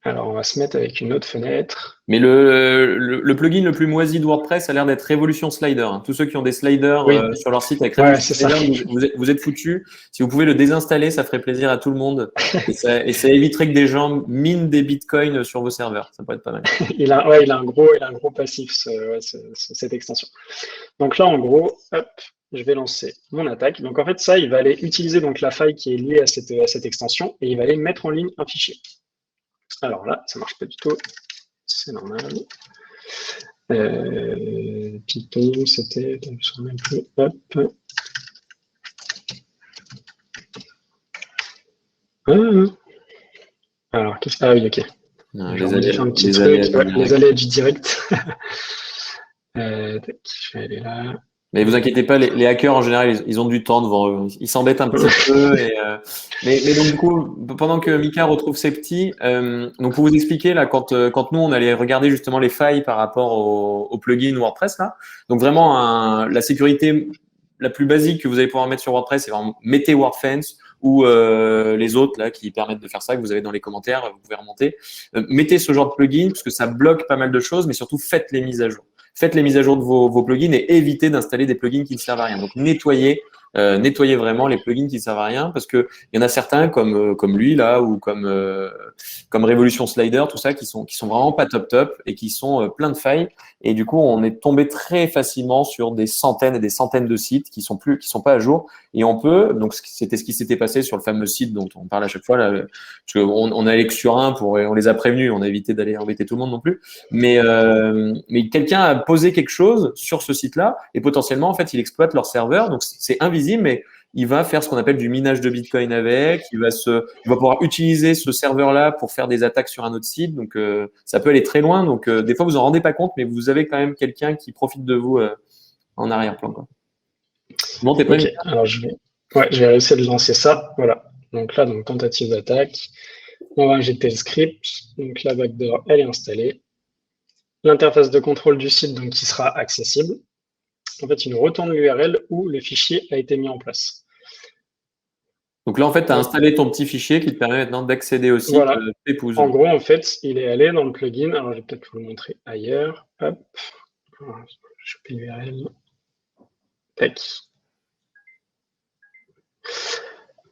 Alors, on va se mettre avec une autre fenêtre. Mais le plugin le plus moisi de WordPress a l'air d'être Révolution Slider. Tous ceux qui ont des sliders Oui, sur leur site avec ouais, Révolution c'est ça. Slider, vous êtes foutus. Si vous pouvez le désinstaller, ça ferait plaisir à tout le monde. Et ça éviterait que des gens minent des bitcoins sur vos serveurs. Ça pourrait être pas mal. Il a un gros passif, cette extension. Donc là, en gros, hop, je vais lancer mon attaque. Donc en fait, ça, il va aller utiliser donc la faille qui est liée à cette extension et il va aller mettre en ligne un fichier. Alors là, ça marche pas du tout. C'est normal. Python, c'était, je ne me souviens plus. Hop. Alors, ah oui, ok. Les aléas, un petit truc, les aléas du direct. Je vais aller là. Mais vous inquiétez pas, les hackers en général, ils ont du temps devant eux. Ils s'embêtent un petit peu. Mais donc du coup, pendant que Mika retrouve ses petits, donc pour vous expliquer là, quand nous on allait regarder justement les failles par rapport au plugin WordPress là, donc vraiment la sécurité la plus basique que vous allez pouvoir mettre sur WordPress, c'est vraiment mettez WordFence ou les autres là qui permettent de faire ça que vous avez dans les commentaires, vous pouvez remonter. Mettez ce genre de plugin parce que ça bloque pas mal de choses, mais surtout faites les mises à jour. Faites les mises à jour de vos plugins et évitez d'installer des plugins qui ne servent à rien. Donc, nettoyez vraiment les plugins qui ne servent à rien parce que il y en a certains comme lui là ou comme Révolution Slider, tout ça qui sont vraiment pas top et qui sont plein de failles. Et du coup, on est tombé très facilement sur des centaines et des centaines de sites qui sont pas à jour. Et on peut, donc c'était ce qui s'était passé sur le fameux site dont on parle à chaque fois là, parce qu'on est allé que sur un on les a prévenus, on a évité d'aller embêter tout le monde non plus. Mais quelqu'un a posé quelque chose sur ce site-là et potentiellement en fait il exploite leur serveur, donc c'est invisible, mais il va faire ce qu'on appelle du minage de Bitcoin avec, il va pouvoir utiliser ce serveur-là pour faire des attaques sur un autre site, donc ça peut aller très loin. Donc des fois vous en rendez pas compte, mais vous avez quand même quelqu'un qui profite de vous en arrière-plan, quoi. Bon, t'es prêt, Ok, alors je vais réussir de lancer ça. Voilà. Donc là, donc tentative d'attaque. On va injecter le script. Donc la backdoor, elle est installée. L'interface de contrôle du site, donc qui sera accessible. En fait, il nous retourne l'URL où le fichier a été mis en place. Donc là, en fait, tu as installé ton petit fichier qui te permet maintenant d'accéder au site Voilà. Pépouze. En gros, en fait, il est allé dans le plugin. Alors, je vais peut-être vous le montrer ailleurs. Hop. Je fais l'URL. Tac.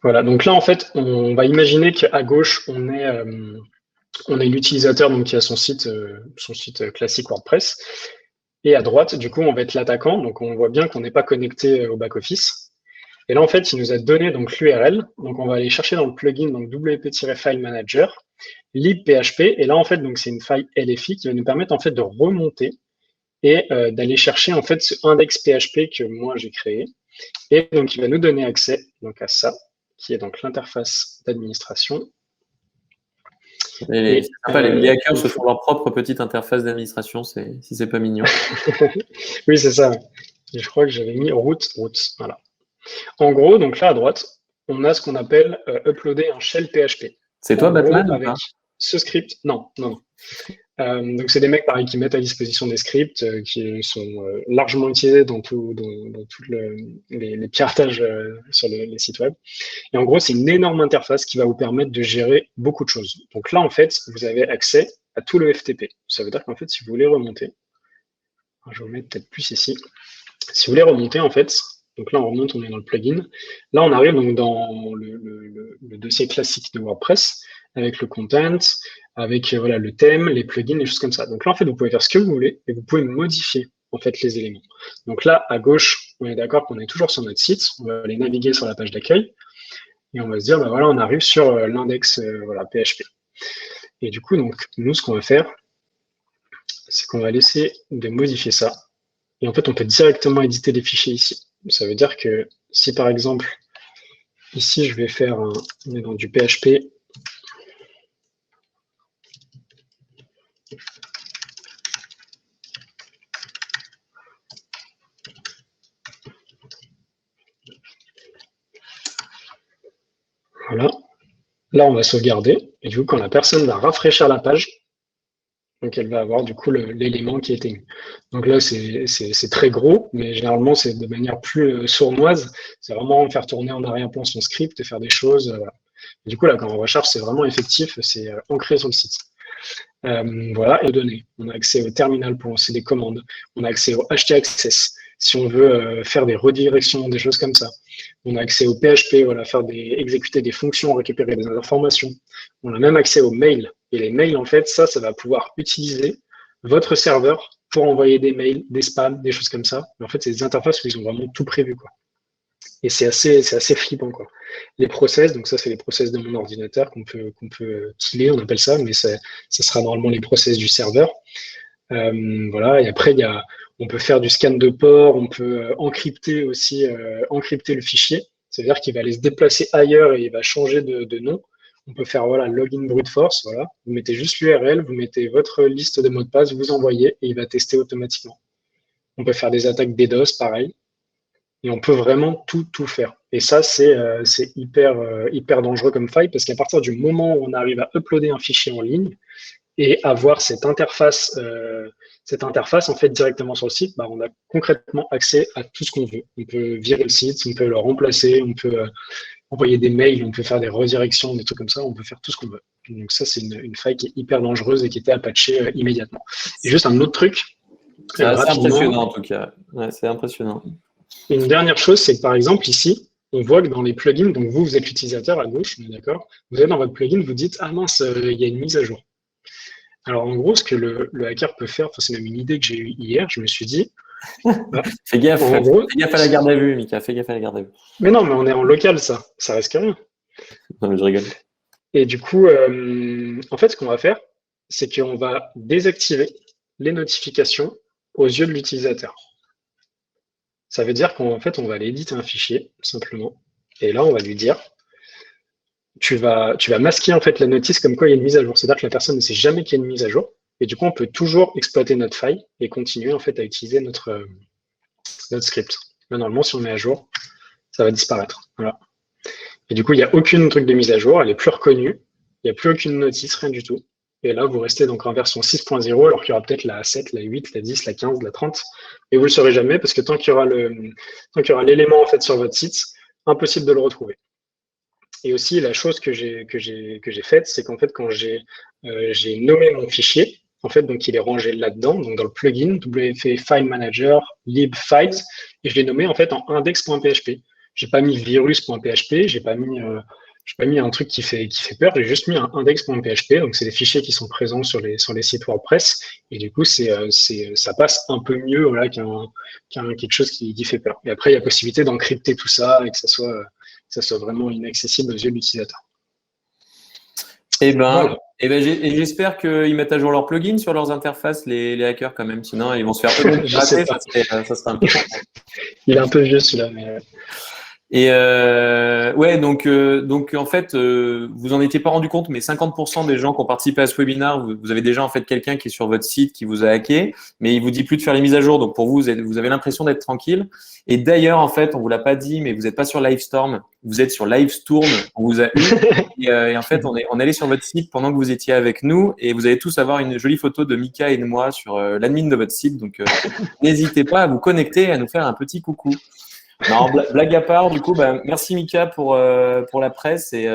Voilà. Donc là, en fait, on va imaginer qu'à gauche, on est l'utilisateur donc qui a son site classique WordPress. Et à droite, du coup, on va être l'attaquant. Donc, on voit bien qu'on n'est pas connecté au back-office. Et là, en fait, il nous a donné donc l'URL. Donc, on va aller chercher dans le plugin donc WP-File Manager, lib.php. Et là, en fait, donc c'est une faille LFI qui va nous permettre en fait de remonter et d'aller chercher en fait ce index.php que moi j'ai créé. Et donc, il va nous donner accès donc à ça, qui est donc l'interface d'administration. Les hackers se font leur propre petite interface d'administration, si c'est pas mignon. Oui, c'est ça. Et je crois que j'avais mis route. Voilà. En gros, donc là à droite, on a ce qu'on appelle uploader un shell PHP. C'est toi, Batman, avec ce script. Non. Donc c'est des mecs pareil qui mettent à disposition des scripts qui sont largement utilisés dans tous les piratages sur les sites web. Et en gros, c'est une énorme interface qui va vous permettre de gérer beaucoup de choses. Donc là, en fait, vous avez accès à tout le FTP. Ça veut dire qu'en fait, si vous voulez remonter, je vais vous mettre peut-être plus ici. Si vous voulez remonter, en fait, donc là, on remonte, on est dans le plugin. Là, on arrive donc dans le dossier classique de WordPress avec le content, avec voilà, le thème, les plugins, les choses comme ça. Donc là, en fait, vous pouvez faire ce que vous voulez et vous pouvez modifier en fait les éléments. Donc là, à gauche, on est d'accord qu'on est toujours sur notre site. On va aller naviguer sur la page d'accueil et on va se dire, bah voilà, on arrive sur l'index voilà, PHP. Et du coup, donc, nous, ce qu'on va faire, c'est qu'on va laisser de modifier ça. Et en fait, on peut directement éditer les fichiers ici. Ça veut dire que si par exemple, ici, je vais faire on est dans du PHP. Voilà. Là, on va sauvegarder. Et du coup, quand la personne va rafraîchir la page, Donc, elle va avoir du coup l'élément qui a été mis. Donc là, c'est très gros, mais généralement, c'est de manière plus sournoise. C'est vraiment faire tourner en arrière-plan son script et faire des choses. Voilà. Et du coup, là, quand on recharge, c'est vraiment effectif, c'est ancré sur le site. Voilà, et les données. On a accès au terminal pour lancer des commandes. On a accès au htaccess si on veut faire des redirections, des choses comme ça. On a accès au PHP, voilà, exécuter des fonctions, récupérer des informations. On a même accès aux mails. Et les mails, en fait, ça va pouvoir utiliser votre serveur pour envoyer des mails, des spams, des choses comme ça. Mais en fait, c'est des interfaces où ils ont vraiment tout prévu, quoi. Et c'est assez flippant, quoi. Les process, donc ça, c'est les process de mon ordinateur qu'on peut killer, on appelle ça, mais ça sera normalement les process du serveur. Voilà. Et après, on peut faire du scan de port, on peut encrypter aussi, encrypter le fichier. C'est-à-dire qu'il va aller se déplacer ailleurs et il va changer de nom. On peut faire voilà, login brute force. Voilà. Vous mettez juste l'URL, vous mettez votre liste de mots de passe, vous envoyez et il va tester automatiquement. On peut faire des attaques DDoS, pareil. Et on peut vraiment tout faire. Et ça, c'est hyper dangereux comme faille parce qu'à partir du moment où on arrive à uploader un fichier en ligne et avoir cette interface en fait directement sur le site, bah, on a concrètement accès à tout ce qu'on veut. On peut virer le site, on peut le remplacer, on peut envoyer des mails, on peut faire des redirections, des trucs comme ça, on peut faire tout ce qu'on veut. Donc ça, c'est une faille qui est hyper dangereuse et qui était à patcher immédiatement. Et juste un autre truc. C'est assez impressionnant en tout cas. Ouais, c'est impressionnant. Une dernière chose, c'est que par exemple ici, on voit que dans les plugins, donc vous êtes l'utilisateur à gauche, on est d'accord, vous êtes dans votre plugin, vous dites ah mince, il y a une mise à jour. Alors en gros, ce que le hacker peut faire, c'est même une idée que j'ai eue hier, je me suis dit. Bah, fais gaffe à la garde à vue, Mika, fais gaffe à la garde à vue. Mais non, mais on est en local, ça risque rien. Non, mais je rigole. Et du coup, en fait, ce qu'on va faire, c'est qu'on va désactiver les notifications aux yeux de l'utilisateur. Ça veut dire qu'en fait, on va aller éditer un fichier, simplement. Et là, on va lui dire, tu vas masquer en fait la notice comme quoi il y a une mise à jour. C'est-à-dire que la personne ne sait jamais qu'il y a une mise à jour. Et du coup, on peut toujours exploiter notre faille et continuer en fait à utiliser notre script. Là, normalement, si on met à jour, ça va disparaître. Voilà. Et du coup, il n'y a aucune truc de mise à jour. Elle est plus reconnue. Il n'y a plus aucune notice, rien du tout. Et là, vous restez donc en version 6.0, alors qu'il y aura peut-être la 7, la 8, la 10, la 15, la 30. Et vous ne le saurez jamais parce que tant qu'il y aura l'élément en fait sur votre site, impossible de le retrouver. Et aussi, la chose que j'ai faite, c'est qu'en fait, quand j'ai nommé mon fichier, en fait, donc il est rangé là-dedans, donc dans le plugin WF File Manager, lib files, et je l'ai nommé en fait en index.php. J'ai pas mis virus.php, j'ai pas mis un truc qui fait peur, j'ai juste mis un index.php, donc c'est des fichiers qui sont présents sur les sites WordPress, et du coup ça passe un peu mieux voilà, qu'un quelque chose qui fait peur. Et après il y a possibilité d'encrypter tout ça et que ça soit vraiment inaccessible aux yeux de l'utilisateur. Voilà. J'espère qu'ils mettent à jour leurs plugins sur leurs interfaces, les hackers quand même, sinon ils vont se faire eux-mêmes rater, ça sera un peu. Il est un peu vieux celui-là, mais. Et ouais, donc en fait, vous en étiez pas rendu compte, mais 50% des gens qui ont participé à ce webinaire, vous avez déjà en fait quelqu'un qui est sur votre site qui vous a hacké, mais il vous dit plus de faire les mises à jour. Donc pour vous, vous avez l'impression d'être tranquille. Et d'ailleurs, en fait, on vous l'a pas dit, mais vous n'êtes pas sur Livestorm, vous êtes sur Livestorm. On vous a eu. Et en fait, on est allé sur votre site pendant que vous étiez avec nous, et vous allez tous avoir une jolie photo de Mika et de moi sur l'admin de votre site. Donc n'hésitez pas à vous connecter et à nous faire un petit coucou. Non, blague à part, du coup, merci Mika pour la presse. Et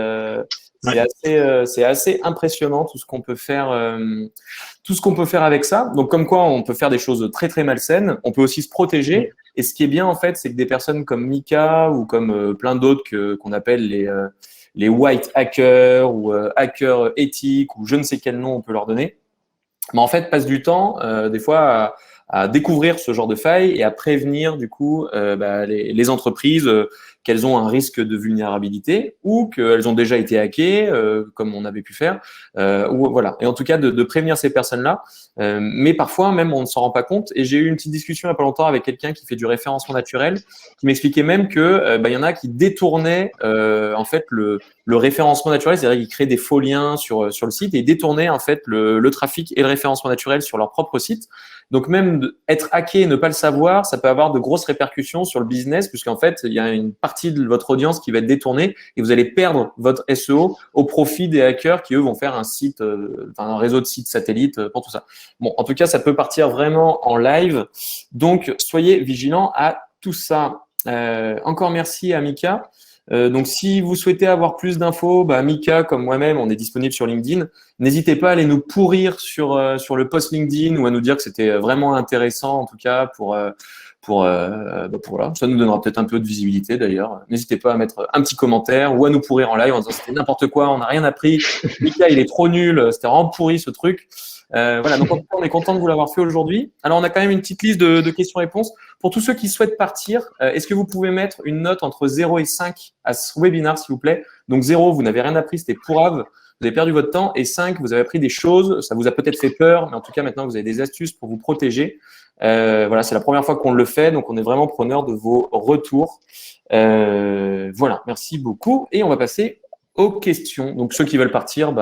c'est assez impressionnant tout ce qu'on peut faire, avec ça. Donc, comme quoi, on peut faire des choses très très malsaines. On peut aussi se protéger. Et ce qui est bien en fait, c'est que des personnes comme Mika ou comme plein d'autres qu'on appelle les white hackers ou hackers éthiques ou je ne sais quel nom on peut leur donner, mais en fait passent du temps des fois à découvrir ce genre de failles et à prévenir du coup les entreprises qu'elles ont un risque de vulnérabilité ou qu'elles ont déjà été hackées, comme on avait pu faire, ou voilà. Et en tout cas de prévenir ces personnes-là. Mais parfois même on ne s'en rend pas compte. Et j'ai eu une petite discussion il n'y a pas longtemps avec quelqu'un qui fait du référencement naturel, qui m'expliquait même que y en a qui détournaient en fait le référencement naturel, c'est-à-dire qu'ils créaient des faux liens sur le site et détournaient en fait le trafic et le référencement naturel sur leur propre site. Donc même être hacké et ne pas le savoir, ça peut avoir de grosses répercussions sur le business, puisqu'en fait, il y a une partie de votre audience qui va être détournée et vous allez perdre votre SEO au profit des hackers qui, eux, vont faire un site, un réseau de sites satellites pour tout ça. Bon, en tout cas, ça peut partir vraiment en live. Donc, soyez vigilants à tout ça. Encore merci à Mika. Donc, si vous souhaitez avoir plus d'infos, Mika, comme moi-même, on est disponible sur LinkedIn. N'hésitez pas à aller nous pourrir sur le post LinkedIn ou à nous dire que c'était vraiment intéressant, en tout cas, voilà. Ça nous donnera peut-être un peu de visibilité, d'ailleurs. N'hésitez pas à mettre un petit commentaire ou à nous pourrir en live en disant c'était n'importe quoi, on n'a rien appris. Mika, il est trop nul, c'était vraiment pourri ce truc. Voilà, donc en tout cas, on est content de vous l'avoir fait aujourd'hui. Alors, on a quand même une petite liste de questions-réponses. Pour tous ceux qui souhaitent partir, est-ce que vous pouvez mettre une note entre 0 et 5 à ce webinaire, s'il vous plaît? Donc, 0, vous n'avez rien appris, c'était pourrave, vous avez perdu votre temps. Et 5, vous avez appris des choses, ça vous a peut-être fait peur, mais en tout cas, maintenant, vous avez des astuces pour vous protéger. Voilà, c'est la première fois qu'on le fait, donc on est vraiment preneur de vos retours. Voilà, merci beaucoup. Et on va passer aux questions. Donc, ceux qui veulent partir,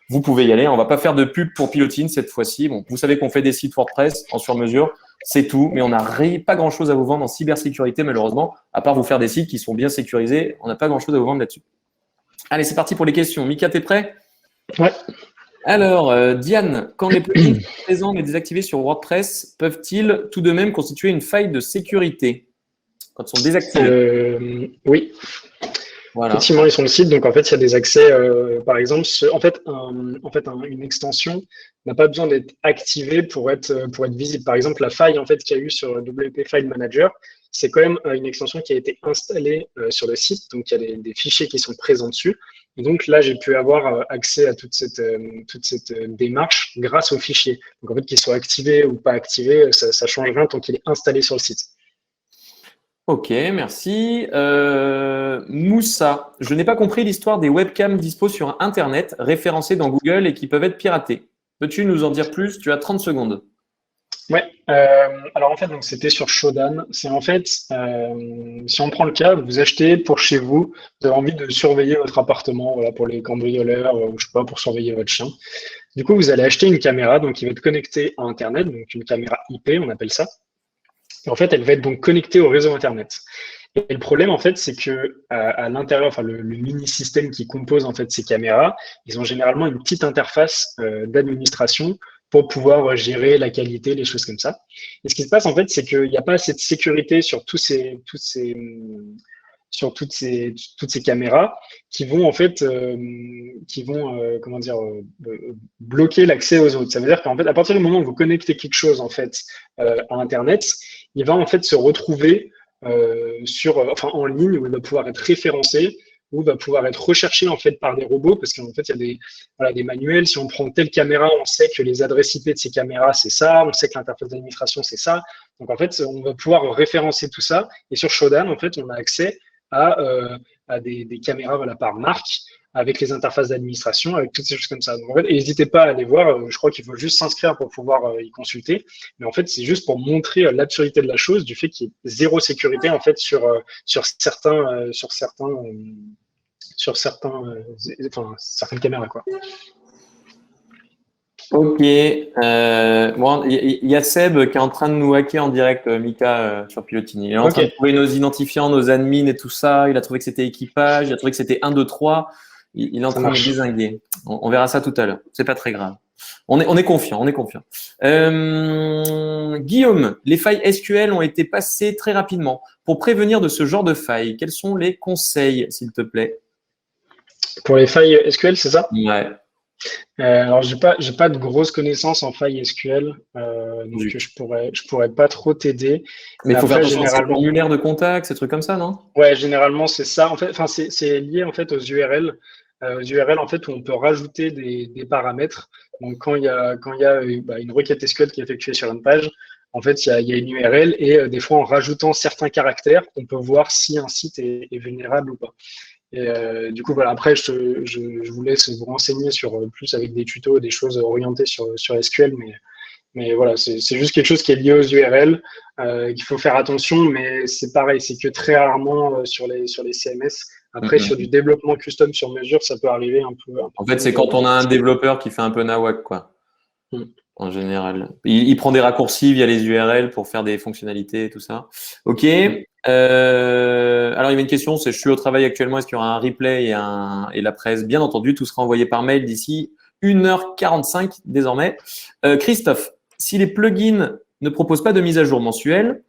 vous pouvez y aller. On va pas faire de pub pour Pilotine cette fois-ci. Bon, vous savez qu'on fait des sites WordPress en sur-mesure, c'est tout. Mais on n'a pas grand-chose à vous vendre en cybersécurité, malheureusement, à part vous faire des sites qui sont bien sécurisés. On n'a pas grand-chose à vous vendre là-dessus. Allez, c'est parti pour les questions. Mika, t'es prêt? Ouais. Alors, Diane, quand les plugins présents mais désactivés sur WordPress peuvent-ils tout de même constituer une faille de sécurité quand ils sont désactivés? Oui. Voilà. Effectivement, ils sont le site, donc en fait, il y a des accès, par exemple, une extension n'a pas besoin d'être activée pour être visible. Par exemple, la faille en fait qu'il y a eu sur WP File Manager, c'est quand même une extension qui a été installée sur le site, donc il y a des fichiers qui sont présents dessus. Et donc là, j'ai pu avoir accès à toute cette démarche grâce aux fichiers. Donc en fait, qu'ils soient activés ou pas activés, ça change rien tant qu'il est installé sur le site. Ok, merci. Moussa, je n'ai pas compris l'histoire des webcams dispo sur Internet, référencées dans Google et qui peuvent être piratées. Peux-tu nous en dire plus? Tu as 30 secondes. Ouais, alors en fait, donc c'était sur Shodan. C'est en fait, si on prend le cas, vous achetez pour chez vous, vous avez envie de surveiller votre appartement, voilà, pour les cambrioleurs, ou je sais pas, pour surveiller votre chien. Du coup, vous allez acheter une caméra, donc qui va être connectée à Internet, donc une caméra IP, on appelle ça. Et en fait, elle va être donc connectée au réseau Internet. Et le problème, en fait, c'est que à l'intérieur, enfin le mini-système qui compose en fait ces caméras, ils ont généralement une petite interface d'administration pour pouvoir gérer la qualité, les choses comme ça. Et ce qui se passe, en fait, c'est qu'il n'y a pas assez de sécurité sur toutes ces caméras qui vont en fait bloquer l'accès aux autres. Ça veut dire qu'en fait, à partir du moment où vous connectez quelque chose en fait à Internet, il va en fait se retrouver en ligne, où il va pouvoir être référencé, où il va pouvoir être recherché en fait par des robots, parce qu'en fait il y a des manuels. Si on prend telle caméra, on sait que les adresses IP de ces caméras c'est ça, on sait que l'interface d'administration c'est ça. Donc en fait on va pouvoir référencer tout ça. Et sur Shodan en fait on a accès à des caméras par marque, avec les interfaces d'administration, avec toutes ces choses comme ça. Donc, en fait, n'hésitez pas à aller voir. Je crois qu'il faut juste s'inscrire pour pouvoir y consulter. Mais en fait, c'est juste pour montrer l'absurdité de la chose, du fait qu'il y ait zéro sécurité en fait sur certaines caméras, quoi. Ok. Bon, il y a Seb qui est en train de nous hacker en direct, Mika, sur Pilotini. Il est en train de trouver nos identifiants, nos admins et tout ça. Il a trouvé que c'était équipage. Il a trouvé que c'était 1, 2, 3. Il est en train de dézinguer. On verra ça tout à l'heure. C'est pas très grave. On est confiant. On est confiant. Guillaume, les failles SQL ont été passées très rapidement. Pour prévenir de ce genre de failles, quels sont les conseils, s'il te plaît? Pour les failles SQL, c'est ça? Ouais. Alors, j'ai pas de grosses connaissances en failles SQL, donc je pourrais pas trop t'aider. Mais il faut faire attention à ces formulaires de contact, ces trucs comme ça, non? Ouais, généralement c'est ça. En fait, c'est lié en fait aux URL. Aux URL en fait où on peut rajouter des paramètres. Donc quand il y a une requête SQL qui est effectuée sur une page, en fait il y a une URL et des fois en rajoutant certains caractères, on peut voir si un site est vulnérable ou pas. Et du coup, voilà, après, je vous laisse vous renseigner sur plus avec des tutos, des choses orientées sur SQL, mais voilà, c'est juste quelque chose qui est lié aux URL, qu'il faut faire attention, mais c'est pareil, c'est que très rarement sur les CMS. Après, sur du développement custom sur mesure, ça peut arriver un peu. En fait, c'est quand on a un développeur qui fait un peu nawak, quoi. en général. Il prend des raccourcis via les URL pour faire des fonctionnalités et tout ça. Ok. Alors, il y avait une question, c'est je suis au travail actuellement, est-ce qu'il y aura un replay et la presse? Bien entendu, tout sera envoyé par mail d'ici 1h45 désormais. Christophe, si les plugins ne proposent pas de mise à jour mensuelle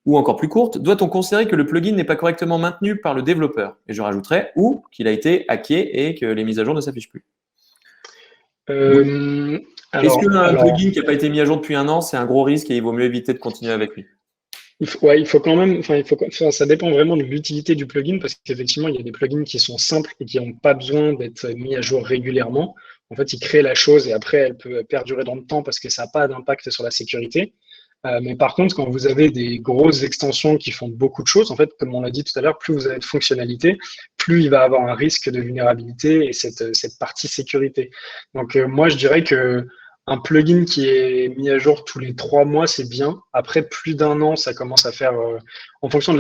ou encore plus courte, doit-on considérer que le plugin n'est pas correctement maintenu par le développeur? Et je rajouterais, ou qu'il a été hacké et que les mises à jour ne s'affichent plus. Est-ce qu'un plugin qui n'a pas été mis à jour depuis un an, c'est un gros risque et il vaut mieux éviter de continuer avec lui? Il faut quand même, ça dépend vraiment de l'utilité du plugin parce qu'effectivement, il y a des plugins qui sont simples et qui n'ont pas besoin d'être mis à jour régulièrement. En fait, ils créent la chose et après, elle peut perdurer dans le temps parce que ça n'a pas d'impact sur la sécurité. Mais par contre, quand vous avez des grosses extensions qui font beaucoup de choses, en fait, comme on l'a dit tout à l'heure, plus vous avez de fonctionnalités, plus il va avoir un risque de vulnérabilité et cette partie sécurité. Donc, moi, je dirais que un plugin qui est mis à jour tous les 3 mois, c'est bien. Après plus d'un an, ça commence à faire en fonction de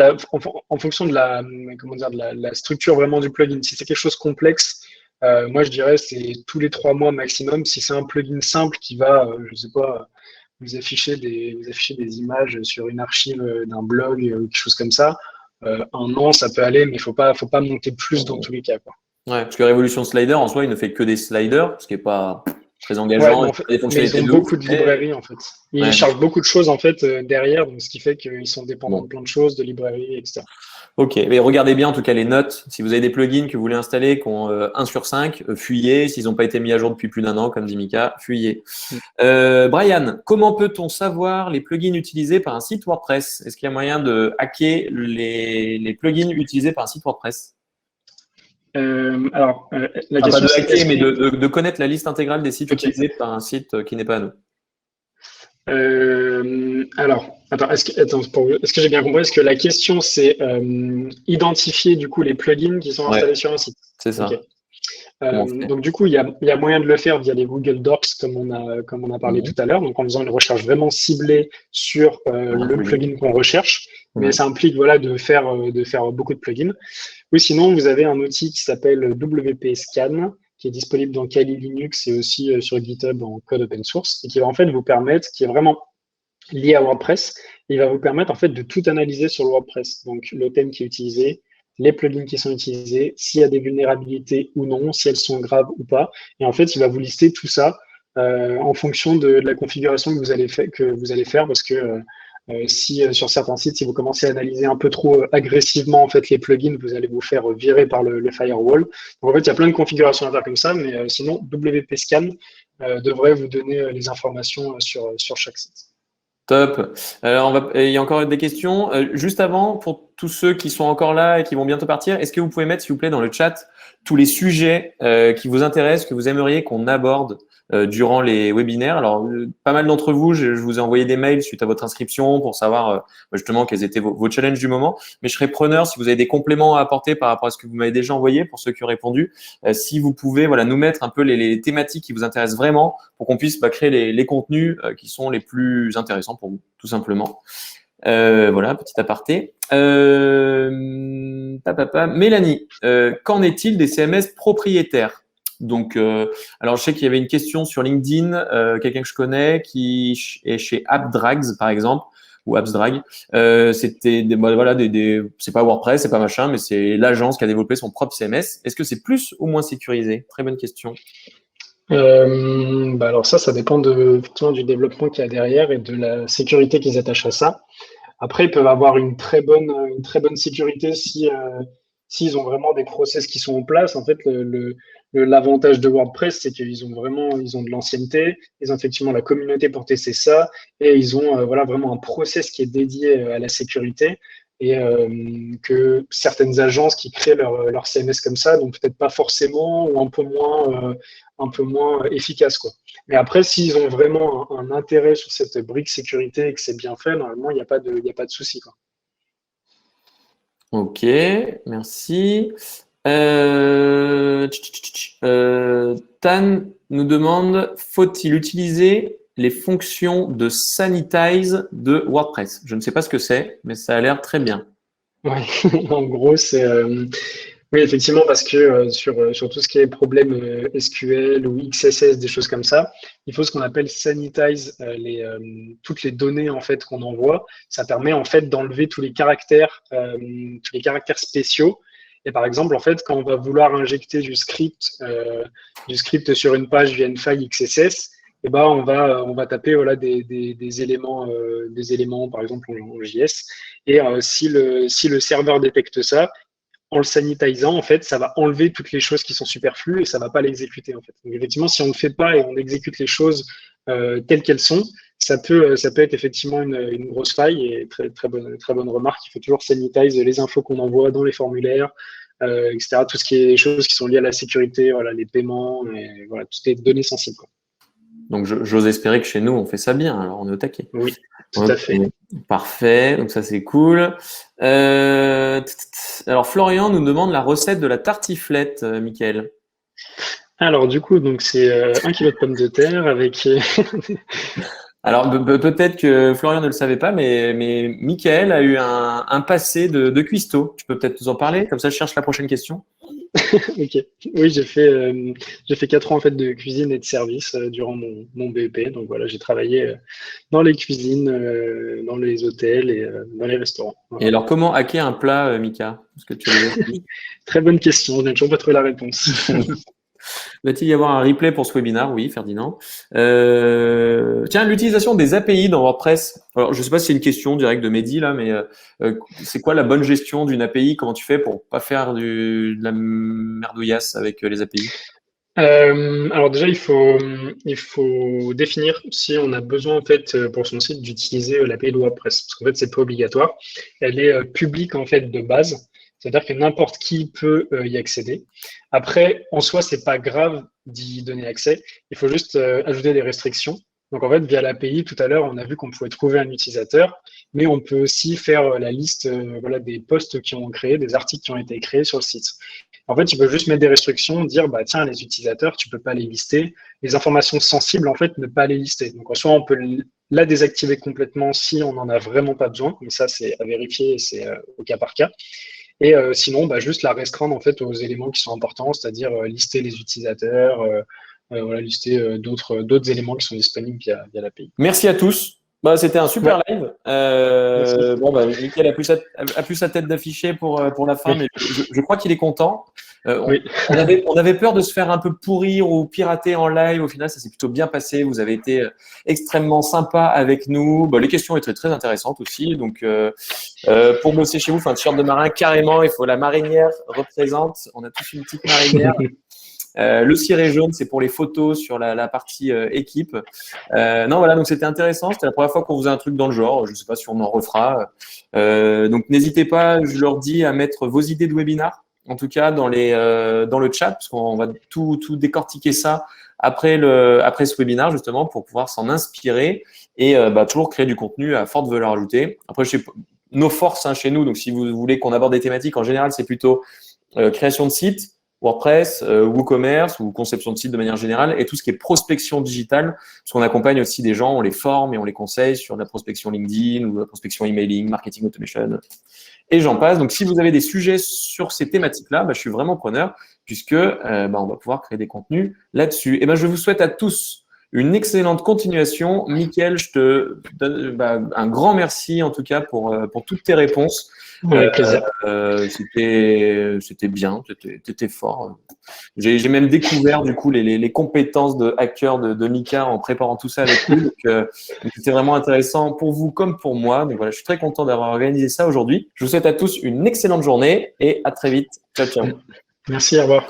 la structure vraiment du plugin. Si c'est quelque chose de complexe, moi je dirais c'est tous les 3 mois maximum. Si c'est un plugin simple qui va, je sais pas, vous afficher des images sur une archive d'un blog ou quelque chose comme ça, un an ça peut aller, mais faut pas monter plus dans tous les cas, quoi. Ouais, parce que Révolution Slider en soi, il ne fait que des sliders, ce qui n'est pas très Ouais, engageant. mais ils ont beaucoup de librairies en fait. Ils chargent beaucoup de choses en fait derrière, donc ce qui fait qu'ils sont dépendants de plein de choses, de librairies, etc. Ok, mais regardez bien en tout cas les notes. Si vous avez des plugins que vous voulez installer qui ont 1 sur 5, fuyez. S'ils n'ont pas été mis à jour depuis plus d'un an, comme dit Mika, fuyez. Brian, comment peut-on savoir les plugins utilisés par un site WordPress? Est-ce qu'il y a moyen de hacker les plugins utilisés par un site WordPress? La pas question de c'est hacker, mais de connaître la liste intégrale des sites utilisés par un site qui n'est pas à nous. Est-ce que j'ai bien compris? Est-ce que la question c'est identifier du coup les plugins qui sont installés sur un site? C'est ça. Okay. Donc du coup, il y a moyen de le faire via les Google Docs comme on a parlé tout à l'heure, donc en faisant une recherche vraiment ciblée sur le plugin qu'on recherche, mais ça implique voilà de faire beaucoup de plugins. Ou sinon, vous avez un outil qui s'appelle WP Scan, qui est disponible dans Kali Linux et aussi sur GitHub en code open source, et qui va en fait vous permettre, qui est vraiment lié à WordPress, il va vous permettre en fait de tout analyser sur le WordPress. Donc le thème qui est utilisé, les plugins qui sont utilisés, s'il y a des vulnérabilités ou non, si elles sont graves ou pas. Et en fait, il va vous lister tout ça en fonction de la configuration que vous allez faire, parce que si sur certains sites, si vous commencez à analyser un peu trop agressivement en fait les plugins, vous allez vous faire virer par le firewall. Donc en fait, il y a plein de configurations à faire comme ça, mais sinon WP Scan devrait vous donner les informations sur chaque site. Top. Il y a encore des questions. Juste avant, pour tous ceux qui sont encore là et qui vont bientôt partir, est-ce que vous pouvez mettre, s'il vous plaît, dans le chat tous les sujets qui vous intéressent, que vous aimeriez qu'on aborde durant les webinaires? Alors, pas mal d'entre vous, je vous ai envoyé des mails suite à votre inscription pour savoir justement quels étaient vos challenges du moment. Mais je serais preneur si vous avez des compléments à apporter par rapport à ce que vous m'avez déjà envoyé pour ceux qui ont répondu. Si vous pouvez nous mettre un peu les thématiques qui vous intéressent vraiment pour qu'on puisse créer les contenus qui sont les plus intéressants pour vous, tout simplement. Voilà, petit aparté. Mélanie, qu'en est-il des CMS propriétaires? Donc, alors je sais qu'il y avait une question sur LinkedIn, quelqu'un que je connais qui est chez AppDrags par exemple, ou AppsDrag. C'était c'est pas WordPress, c'est pas machin, mais c'est l'agence qui a développé son propre CMS. Est-ce que c'est plus ou moins sécurisé? Très bonne question. Alors ça dépend effectivement du développement qu'il y a derrière et de la sécurité qu'ils attachent à ça. Après, ils peuvent avoir une très bonne sécurité s'ils ont vraiment des process qui sont en place. En fait, l'avantage de WordPress, c'est qu'ils ont de l'ancienneté, ils ont effectivement la communauté pour tester ça, et ils ont vraiment un process qui est dédié à la sécurité, et que certaines agences qui créent leur CMS comme ça, donc peut-être pas forcément ou un peu moins efficace, quoi. Mais après, s'ils ont vraiment un intérêt sur cette brique sécurité et que c'est bien fait, normalement, il n'y a pas de souci, quoi. Ok, merci. Tan nous demande, faut-il utiliser les fonctions de sanitize de WordPress? Je ne sais pas ce que c'est, mais ça a l'air très bien. Ouais, en gros, Oui, effectivement, parce que sur tout ce qui est problème SQL ou XSS, des choses comme ça, il faut ce qu'on appelle sanitize toutes les données en fait qu'on envoie. Ça permet en fait d'enlever tous les caractères spéciaux. Et par exemple, en fait, quand on va vouloir injecter du script sur une page via une faille XSS, eh ben, on va taper voilà, des éléments, par exemple en JS. Et si le serveur détecte ça, en le sanitisant, en fait, ça va enlever toutes les choses qui sont superflues et ça va pas l'exécuter, en fait. Donc, effectivement, si on ne le fait pas et on exécute les choses telles qu'elles sont, ça peut être effectivement une grosse faille et très bonne remarque. Il faut toujours sanitiser les infos qu'on envoie dans les formulaires, etc. Tout ce qui est les choses qui sont liées à la sécurité, voilà, les paiements, et voilà, toutes les données sensibles, quoi. Donc, j'ose espérer que chez nous, on fait ça bien. Alors, on est au taquet. Oui, tout à fait. Parfait. Donc, ça, c'est cool. Alors, Florian nous demande la recette de la tartiflette, Mickaël. Alors, du coup, donc c'est 1 kilo de pommes de terre avec. Alors, peut-être que Florian ne le savait pas, mais Mickaël a eu un passé de cuistot. Tu peux peut-être nous en parler? Comme ça, je cherche la prochaine question. Ok. Oui, j'ai fait 4 ans en fait de cuisine et de service durant mon BEP. Donc voilà, j'ai travaillé dans les cuisines, dans les hôtels et dans les restaurants. Voilà. Et alors, comment hacker un plat, Mika? Parce que tu Très bonne question. Je n'ai toujours pas trouvé la réponse. Va-t-il y avoir un replay pour ce webinaire? Oui, Ferdinand. Tiens, l'utilisation des API dans WordPress. Alors, je ne sais pas si c'est une question directe de Mehdi là, mais c'est quoi la bonne gestion d'une API? Comment tu fais pour pas faire de la merdouillasse avec les API? Alors déjà, il faut définir si on a besoin en fait pour son site d'utiliser l'API de WordPress, parce qu'en fait c'est pas obligatoire. Elle est publique en fait de base, c'est-à-dire que n'importe qui peut y accéder. Après, en soi, c'est pas grave d'y donner accès. Il faut juste ajouter des restrictions. Donc en fait, via l'API, tout à l'heure, on a vu qu'on pouvait trouver un utilisateur, mais on peut aussi faire la liste voilà, des posts qui ont créé, des articles qui ont été créés sur le site. En fait, tu peux juste mettre des restrictions, dire, bah, tiens, les utilisateurs, tu peux pas les lister. Les informations sensibles, en fait, ne pas les lister. Donc, en soi, on peut la désactiver complètement si on n'en a vraiment pas besoin. Mais ça, c'est à vérifier et c'est au cas par cas. Et sinon, bah, juste la restreindre, en fait, aux éléments qui sont importants, c'est-à-dire lister les utilisateurs, voilà, lister d'autres éléments qui sont disponibles via l'API. Merci à tous. Bah, c'était un super live. Bon, bah, Mickaël a plus sa tête d'affiché pour la fin, mais je crois qu'il est content. Oui. On avait peur de se faire un peu pourrir ou pirater en live. Au final, ça s'est plutôt bien passé. Vous avez été extrêmement sympa avec nous. Bah, les questions étaient très intéressantes aussi. Donc, pour bosser chez vous, enfin, t-shirt de marin, carrément, il faut la marinière représente. On a tous une petite marinière. Le ciré jaune, c'est pour les photos sur la partie équipe. Non, voilà, donc c'était intéressant. C'était la première fois qu'on faisait un truc dans le genre. Je ne sais pas si on en refera. Donc, n'hésitez pas, je leur dis, à mettre vos idées de webinar, en tout cas dans le chat, parce qu'on va tout décortiquer ça après ce webinaire, justement, pour pouvoir s'en inspirer et toujours créer du contenu à forte valeur ajoutée. Après, je sais pas, nos forces chez nous, donc si vous voulez qu'on aborde des thématiques, en général, c'est plutôt création de site, WordPress, WooCommerce ou conception de site de manière générale et tout ce qui est prospection digitale, parce qu'on accompagne aussi des gens, on les forme et on les conseille sur la prospection LinkedIn ou la prospection emailing, marketing automation et j'en passe. Donc, si vous avez des sujets sur ces thématiques-là, je suis vraiment preneur puisque on va pouvoir créer des contenus là-dessus. Et je vous souhaite à tous une excellente continuation. Mickaël, je te donne un grand merci en tout cas pour toutes tes réponses. Avec plaisir. C'était bien, t'étais fort. J'ai même découvert du coup les compétences de hacker de Mika en préparant tout ça avec lui. Donc c'était vraiment intéressant pour vous comme pour moi. Donc voilà, je suis très content d'avoir organisé ça aujourd'hui. Je vous souhaite à tous une excellente journée et à très vite. Ciao, ciao. Merci, au revoir.